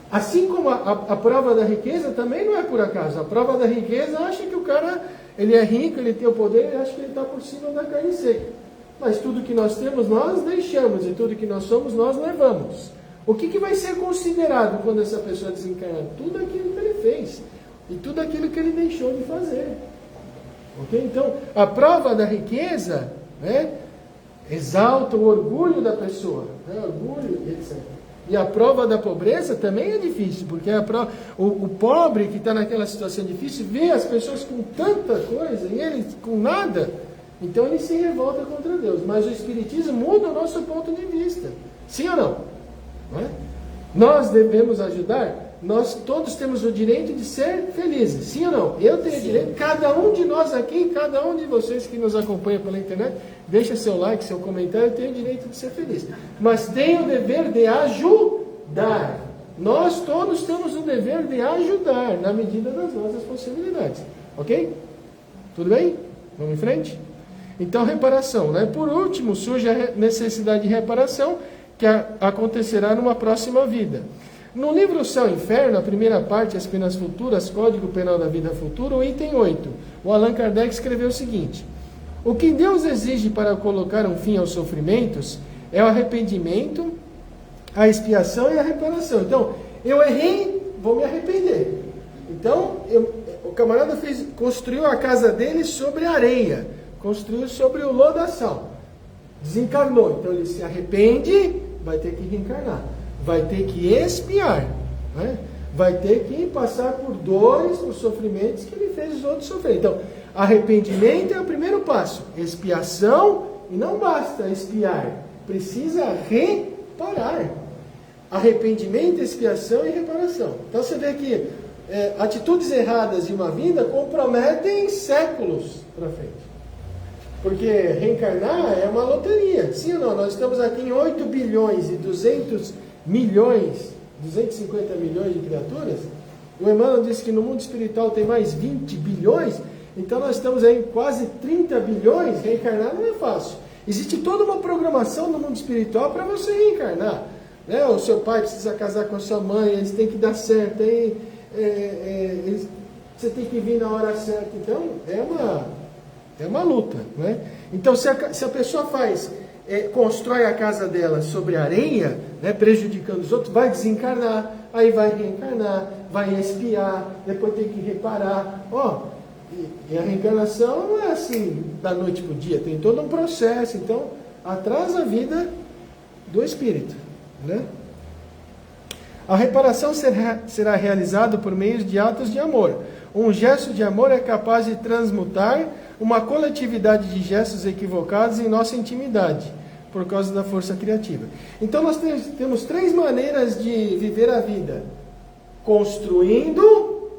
Assim como a prova da riqueza também não é por acaso. A prova da riqueza acha que o cara, ele é rico, ele tem o poder, ele acha que ele está por cima da carne seca. Mas tudo que nós temos, nós deixamos, e tudo que nós somos, nós levamos. O que vai ser considerado quando essa pessoa desencarnar? Tudo aquilo que ele fez, e tudo aquilo que ele deixou de fazer. Okay? Então, a prova da riqueza, né, exalta o orgulho da pessoa, né, orgulho, etc. E a prova da pobreza também é difícil, porque o pobre que está naquela situação difícil vê as pessoas com tanta coisa e ele com nada, então ele se revolta contra Deus. Mas o Espiritismo muda o nosso ponto de vista. Sim ou não? Não é? Nós devemos ajudar, nós todos temos o direito de ser felizes. Sim ou não? Eu tenho direito, cada um de nós aqui, cada um de vocês que nos acompanha pela internet, deixa seu like, seu comentário, tem o direito de ser feliz. Mas tem o dever de ajudar. Nós todos temos o dever de ajudar, na medida das nossas possibilidades. Ok? Tudo bem? Vamos em frente? Então, reparação, né? Por último, surge a necessidade de reparação, que acontecerá numa próxima vida. No livro Céu e Inferno, a primeira parte, As Penas Futuras, Código Penal da Vida Futura, o item 8, o Allan Kardec escreveu o seguinte: o que Deus exige para colocar um fim aos sofrimentos é o arrependimento, a expiação e a reparação. Então, eu errei, vou me arrepender. Então, o camarada construiu a casa dele sobre areia, construiu sobre o lodaçal, desencarnou. Então, ele se arrepende, vai ter que reencarnar, vai ter que expiar, né? Vai ter que passar por dores, por sofrimentos que ele fez os outros sofrerem. Então, arrependimento é o primeiro passo. Expiação, e não basta expiar, precisa reparar. Arrependimento, expiação e reparação. Então você vê que atitudes erradas de uma vida comprometem séculos para frente. Porque reencarnar é uma loteria. Sim ou não? Nós estamos aqui em 8 bilhões e 200 milhões, 250 milhões de criaturas. O Emmanuel disse que no mundo espiritual tem mais 20 bilhões. Então nós estamos aí em quase 30 bilhões. Reencarnar não é fácil. Existe toda uma programação no mundo espiritual para você reencarnar, né? O seu pai precisa casar com a sua mãe, eles têm que dar certo, aí, você tem que vir na hora certa. Então é uma luta, né? Então se a pessoa constrói a casa dela sobre areia, né, prejudicando os outros, vai desencarnar, aí vai reencarnar, vai expiar, depois tem que reparar. E a reencarnação não é assim da noite para o dia, tem todo um processo. Então atrasa a vida do espírito, né? A reparação será realizada por meio de atos de amor. Um gesto de amor é capaz de transmutar uma coletividade de gestos equivocados em nossa intimidade, por causa da força criativa. Então nós temos 3 maneiras de viver a vida: construindo,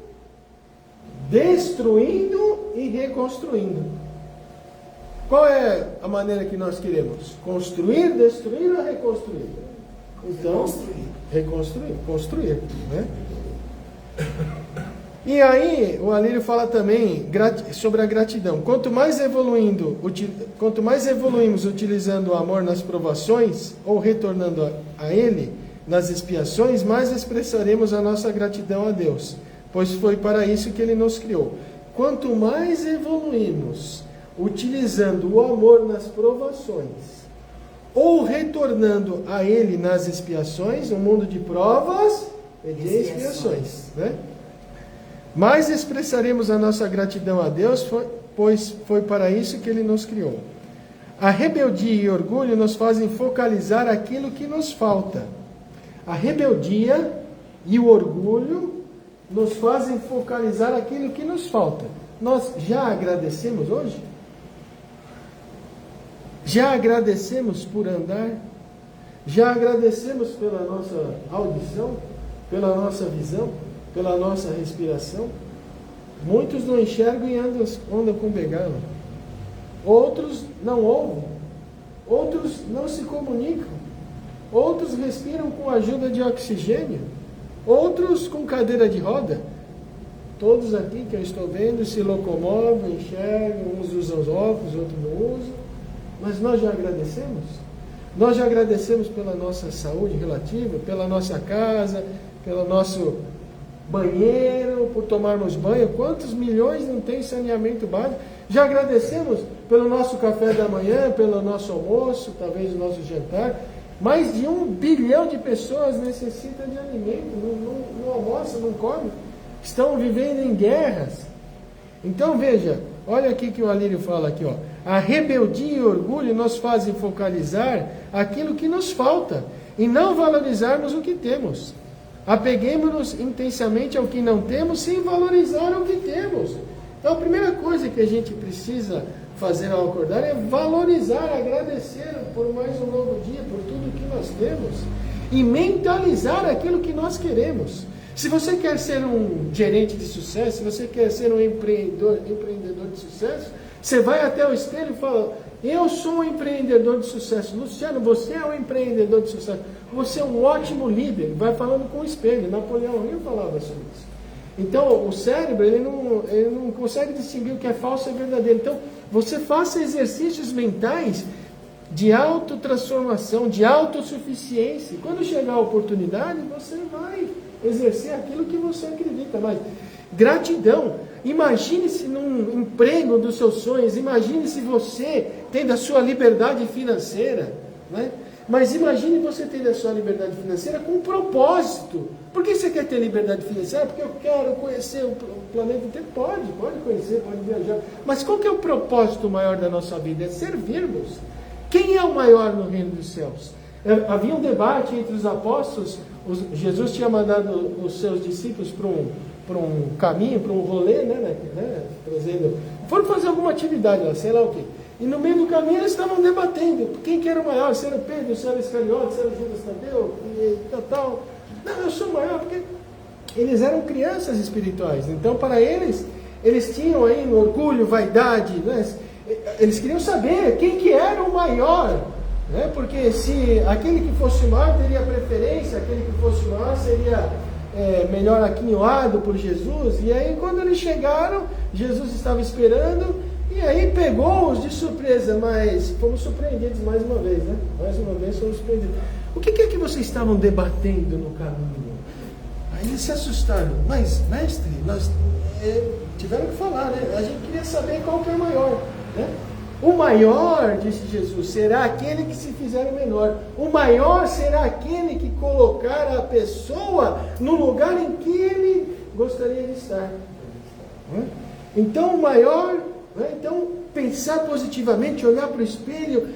destruindo e reconstruindo. Qual é a maneira que nós queremos? Construir, destruir ou reconstruir? Então, reconstruir, construir, né? E aí, o Alírio fala também sobre a gratidão. Quanto mais evoluímos utilizando o amor nas provações, ou retornando a Ele nas expiações, mais expressaremos a nossa gratidão a Deus, pois foi para isso que Ele nos criou. Quanto mais evoluímos utilizando o amor nas provações, ou retornando a Ele nas expiações, um mundo de provas e de expiações, né? Mais expressaremos a nossa gratidão a Deus, pois foi para isso que Ele nos criou. A rebeldia e o orgulho nos fazem focalizar aquilo que nos falta. A rebeldia e o orgulho nos fazem focalizar aquilo que nos falta. Nós já agradecemos hoje? Já agradecemos por andar? Já agradecemos pela nossa audição? Pela nossa visão? Pela nossa respiração? Muitos não enxergam e andam com bengala. Outros não ouvem. Outros não se comunicam. Outros respiram com a ajuda de oxigênio. Outros com cadeira de roda. Todos aqui que eu estou vendo se locomovem, enxergam, uns usam óculos, outros não usam. Mas nós já agradecemos? Nós já agradecemos pela nossa saúde relativa, pela nossa casa, pelo nosso banheiro, por tomarmos banho. Quantos milhões não tem saneamento básico? Já agradecemos pelo nosso café da manhã, pelo nosso almoço, talvez o nosso jantar. Mais de 1 bilhão de pessoas necessitam de alimento, não almoçam, não comem. Estão vivendo em guerras. Então veja, olha aqui que o Alírio fala aqui, ó. A rebeldia e o orgulho nos fazem focalizar aquilo que nos falta e não valorizarmos o que temos. Apeguemos-nos intensamente ao que não temos sem valorizar o que temos. Então a primeira coisa que a gente precisa fazer ao acordar é valorizar, agradecer por mais um novo dia, por tudo que nós temos e mentalizar aquilo que nós queremos. Se você quer ser um gerente de sucesso, se você quer ser um empreendedor de sucesso, você vai até o espelho e fala: eu sou um empreendedor de sucesso. Luciano, você é um empreendedor de sucesso. Você é um ótimo líder. Vai falando com o espelho. Napoleão Hill falava sobre isso. Então, o cérebro, ele não consegue distinguir o que é falso e verdadeiro. Então, você faça exercícios mentais de autotransformação, de autossuficiência. Quando chegar a oportunidade, você vai exercer aquilo que você acredita. Mas gratidão. Imagine-se num emprego dos seus sonhos. Imagine-se você tendo a sua liberdade financeira, né? Mas imagine você tendo a sua liberdade financeira com um propósito. Por que você quer ter liberdade financeira? Porque eu quero conhecer o planeta inteiro. Pode conhecer, pode viajar. Mas qual que é o propósito maior da nossa vida? É servirmos. Quem é o maior no reino dos céus? Havia um debate entre os apóstolos. Jesus tinha mandado os seus discípulos para um caminho, para um rolê, né, trazendo. Foram fazer alguma atividade lá, sei lá o quê. E no meio do caminho eles estavam debatendo quem que era o maior, se era Pedro, se era Iscariote, se era Judas Tadeu, e tal. Não, eu sou maior, porque eles eram crianças espirituais. Então, para eles tinham aí no orgulho, vaidade, né? Eles queriam saber quem que era o maior, né? Porque se aquele que fosse maior teria preferência, aquele que fosse maior seria melhor aquinhoado por Jesus. E aí, quando eles chegaram, Jesus estava esperando. E aí pegou-os de surpresa, mas fomos surpreendidos mais uma vez, né? Mais uma vez fomos surpreendidos. O que é que vocês estavam debatendo no caminho? Aí eles se assustaram. Mas, mestre, nós tiveram que falar, né? A gente queria saber qual que é o maior, né? O maior, disse Jesus, será aquele que se fizer o menor. O maior será aquele que colocar a pessoa no lugar em que ele gostaria de estar. Então, o maior... Então, pensar positivamente, olhar para o espelho,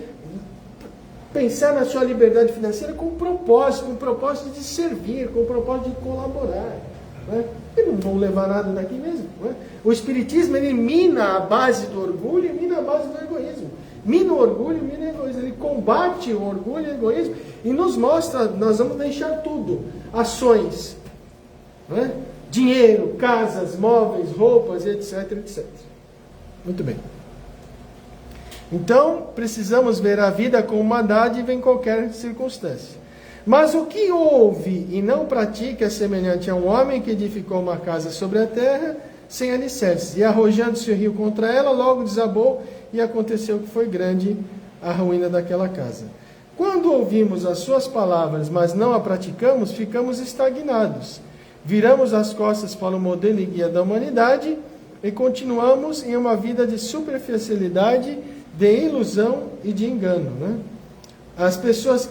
pensar na sua liberdade financeira com propósito de servir, com propósito de colaborar, né? e não vão levar nada daqui mesmo. Não é? O Espiritismo, ele mina a base do orgulho e mina a base do egoísmo. Mina o orgulho e mina o egoísmo. Ele combate o orgulho e o egoísmo e nos mostra, nós vamos deixar tudo. Ações, não é? Dinheiro, casas, móveis, roupas, etc, etc. Muito bem. Então, precisamos ver a vida como uma dádiva em qualquer circunstância. Mas o que ouve e não pratica é semelhante a um homem que edificou uma casa sobre a terra, sem alicerces, e arrojando-se o rio contra ela, logo desabou, e aconteceu que foi grande a ruína daquela casa. Quando ouvimos as suas palavras, mas não a praticamos, ficamos estagnados. Viramos as costas para o modelo e guia da humanidade e continuamos em uma vida de superficialidade, de ilusão e de engano. Né? As pessoas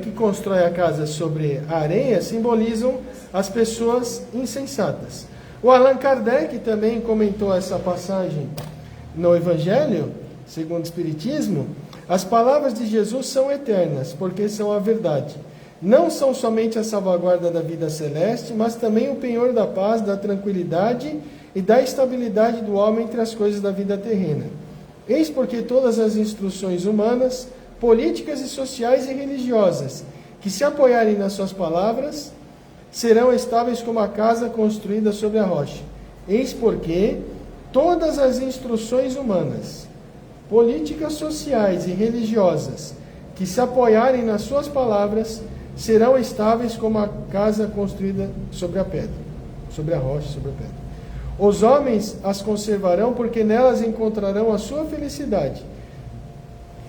que constroem a casa sobre a areia simbolizam as pessoas insensatas. O Allan Kardec também comentou essa passagem no Evangelho, segundo o Espiritismo. As palavras de Jesus são eternas, porque são a verdade. Não são somente a salvaguarda da vida celeste, mas também o penhor da paz, da tranquilidade e da estabilidade do homem entre as coisas da vida terrena. Eis porque todas as instruções humanas, políticas e sociais e religiosas, que se apoiarem nas suas palavras, serão estáveis como a casa construída sobre a rocha. Eis porque todas as instruções humanas, políticas sociais e religiosas, que se apoiarem nas suas palavras, serão estáveis como a casa construída sobre a pedra, sobre a rocha, sobre a pedra. Os homens as conservarão porque nelas encontrarão a sua felicidade.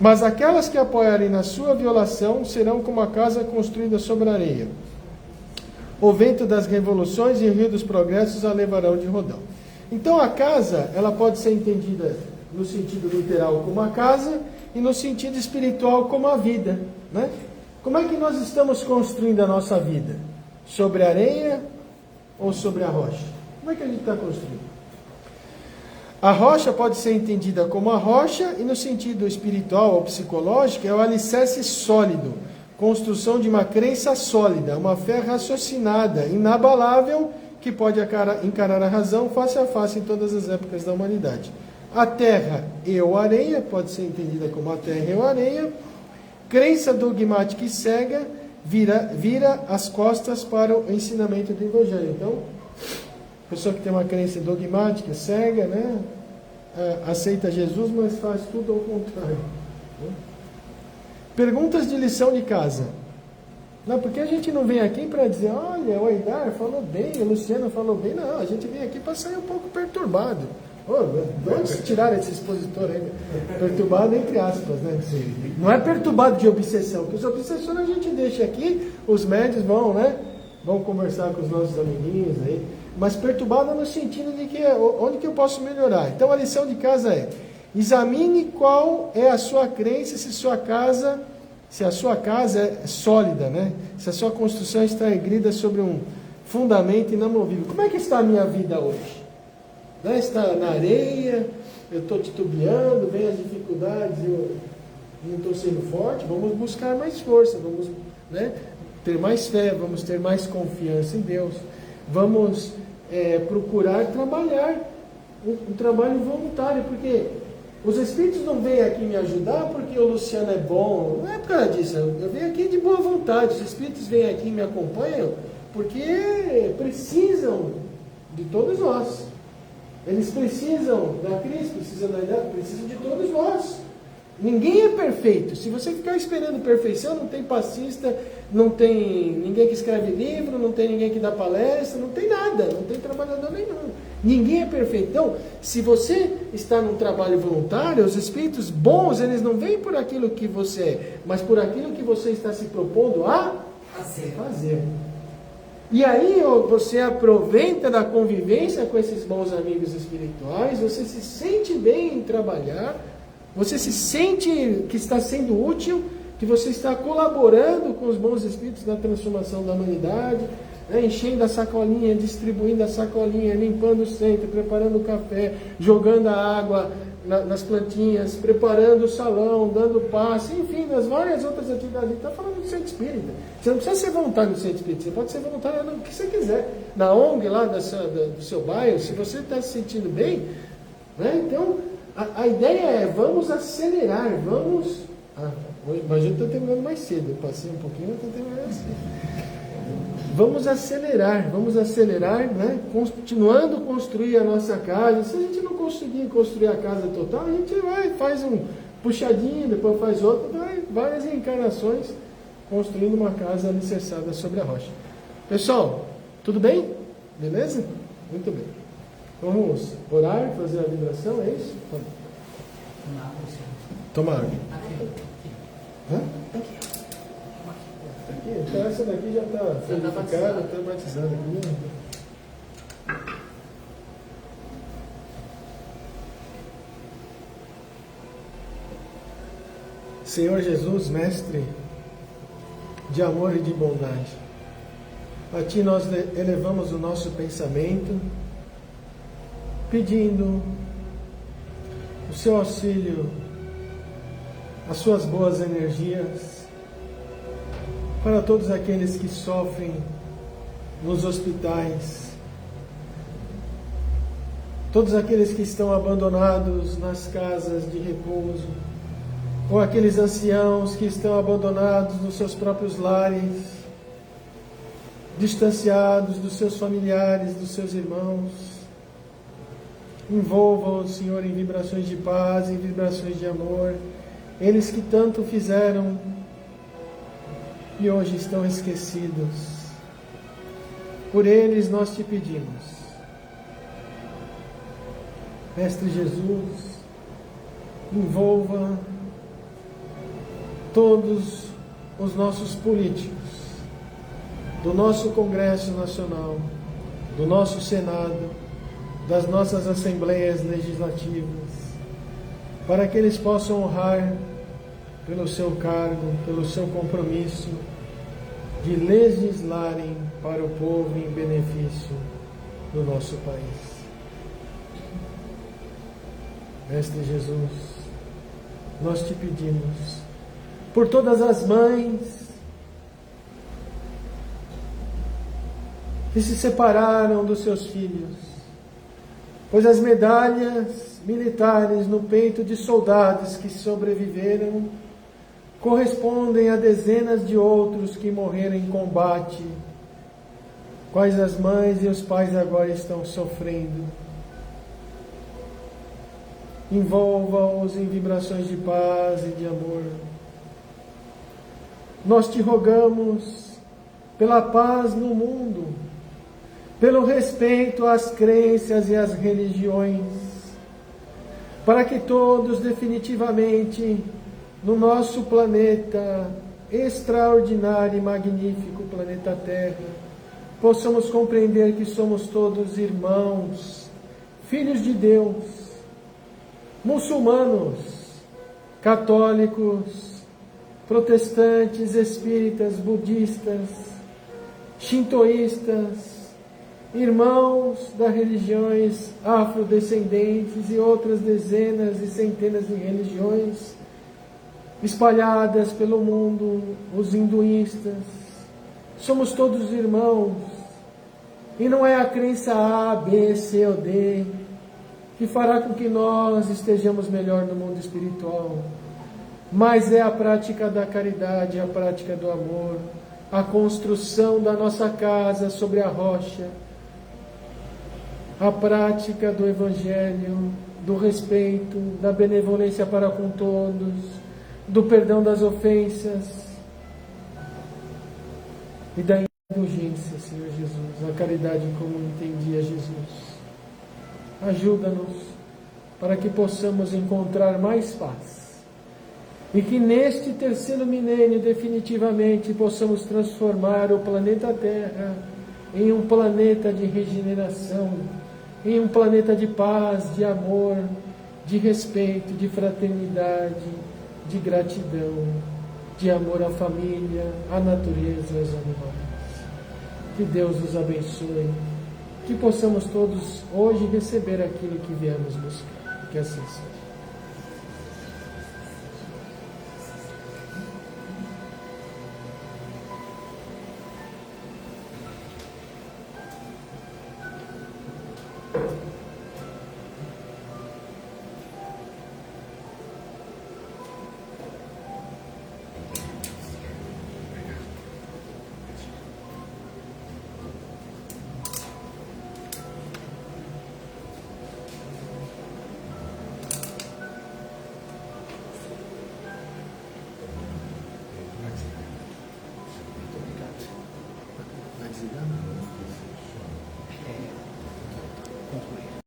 Mas aquelas que apoiarem na sua violação serão como a casa construída sobre a areia. O vento das revoluções e o rio dos progressos a levarão de rodão. Então a casa, ela pode ser entendida no sentido literal como a casa e no sentido espiritual como a vida, né? Como é que nós estamos construindo a nossa vida? Sobre a areia ou sobre a rocha? Como é que a gente está construindo? A rocha pode ser entendida como a rocha e no sentido espiritual ou psicológico é o alicerce sólido, construção de uma crença sólida, uma fé raciocinada, inabalável, que pode encarar a razão face a face em todas as épocas da humanidade. A terra e a areia, pode ser entendida como a terra e a areia. Crença dogmática e cega vira as costas para o ensinamento do Evangelho. Então, a pessoa que tem uma crença dogmática, cega, né? Aceita Jesus, mas faz tudo ao contrário. Né? Perguntas de lição de casa. Não, porque a gente não vem aqui para dizer, olha, o Aidar falou bem, o Luciano falou bem. Não, a gente vem aqui para sair um pouco perturbado. De onde se tiraram esse expositor aí? Perturbado entre aspas, né? Não é perturbado de obsessão, porque os obsessores a gente deixa aqui, os médios vão, né? Vão conversar com os nossos amiguinhos aí. Mas perturbado no sentido de que onde que eu posso melhorar. Então a lição de casa é: examine qual é a sua crença, se a sua casa é sólida, né? Se a sua construção está erguida sobre um fundamento inamovível. Como é que está a minha vida hoje? Né? Está na areia, eu estou titubeando, vem as dificuldades, eu não estou sendo forte. Vamos buscar mais força, vamos, né, ter mais fé, vamos ter mais confiança em Deus. Vamos procurar trabalhar um trabalho voluntário, porque os Espíritos não vêm aqui me ajudar porque o Luciano é bom, não é por causa disso, eu venho aqui de boa vontade. Os Espíritos vêm aqui e me acompanham porque precisam de todos nós. Eles precisam da Cris, precisam da idade, precisam de todos nós. Ninguém é perfeito. Se você ficar esperando perfeição, não tem passista, não tem ninguém que escreve livro, não tem ninguém que dá palestra, não tem nada, não tem trabalhador nenhum. Ninguém é perfeito. Então, se você está num trabalho voluntário, os espíritos bons, eles não vêm por aquilo que você é, mas por aquilo que você está se propondo a fazer. E aí você aproveita da convivência com esses bons amigos espirituais, você se sente bem em trabalhar, você se sente que está sendo útil, que você está colaborando com os bons espíritos na transformação da humanidade, né? Enchendo a sacolinha, distribuindo a sacolinha, limpando o centro, preparando o café, jogando a água, nas plantinhas, preparando o salão, dando passe, enfim, nas várias outras atividades. Está falando do centro espírita. Você não precisa ser voluntário do centro espírita, você pode ser voluntário no que você quiser. Na ONG lá do seu bairro, se você está se sentindo bem, né? Então, a ideia é, vamos acelerar, vamos... mas eu estou terminando mais cedo, eu passei um pouquinho, eu estou terminando mais cedo. Vamos acelerar, né? Continuando a construir a nossa casa. Se a gente não conseguir construir a casa total, a gente faz um puxadinho, depois faz outro, várias reencarnações construindo uma casa alicerçada sobre a rocha. Pessoal, tudo bem? Beleza? Muito bem. Vamos orar, fazer a vibração, é isso? Toma água. Hã? Aqui, então essa daqui já está purificada, está batizada aqui. Senhor Jesus, Mestre de amor e de bondade, a Ti nós elevamos o nosso pensamento, pedindo o Seu auxílio, as Suas boas energias, para todos aqueles que sofrem nos hospitais, todos aqueles que estão abandonados nas casas de repouso, ou aqueles anciãos que estão abandonados nos seus próprios lares, distanciados dos seus familiares, dos seus irmãos. Envolva-os, Senhor, em vibrações de paz, em vibrações de amor, eles que tanto fizeram e hoje estão esquecidos. Por eles nós te pedimos, Mestre Jesus, envolva todos os nossos políticos, do nosso Congresso Nacional, do nosso Senado, das nossas Assembleias Legislativas, para que eles possam honrar pelo seu cargo, pelo seu compromisso de legislarem para o povo em benefício do nosso país. Mestre Jesus, nós te pedimos por todas as mães que se separaram dos seus filhos, pois as medalhas militares no peito de soldados que sobreviveram correspondem a dezenas de outros que morreram em combate, quais as mães e os pais agora estão sofrendo. Envolva-os em vibrações de paz e de amor. Nós te rogamos pela paz no mundo, pelo respeito às crenças e às religiões, para que todos definitivamente no nosso planeta extraordinário e magnífico, planeta Terra, possamos compreender que somos todos irmãos, filhos de Deus, muçulmanos, católicos, protestantes, espíritas, budistas, shintoístas, irmãos das religiões afrodescendentes e outras dezenas e centenas de religiões espalhadas pelo mundo, os hinduístas. Somos todos irmãos, e não é a crença A, B, C ou D que fará com que nós estejamos melhor no mundo espiritual, mas é a prática da caridade, a prática do amor, a construção da nossa casa sobre a rocha, a prática do Evangelho, do respeito, da benevolência para com todos, do perdão das ofensas e da indulgência, Senhor Jesus, a caridade como entendia Jesus. Ajuda-nos para que possamos encontrar mais paz e que neste terceiro milênio definitivamente possamos transformar o planeta Terra em um planeta de regeneração, em um planeta de paz, de amor, de respeito, de fraternidade, de gratidão, de amor à família, à natureza e aos animais. Que Deus nos abençoe, que possamos todos hoje receber aquilo que viemos buscar. Que assim seja.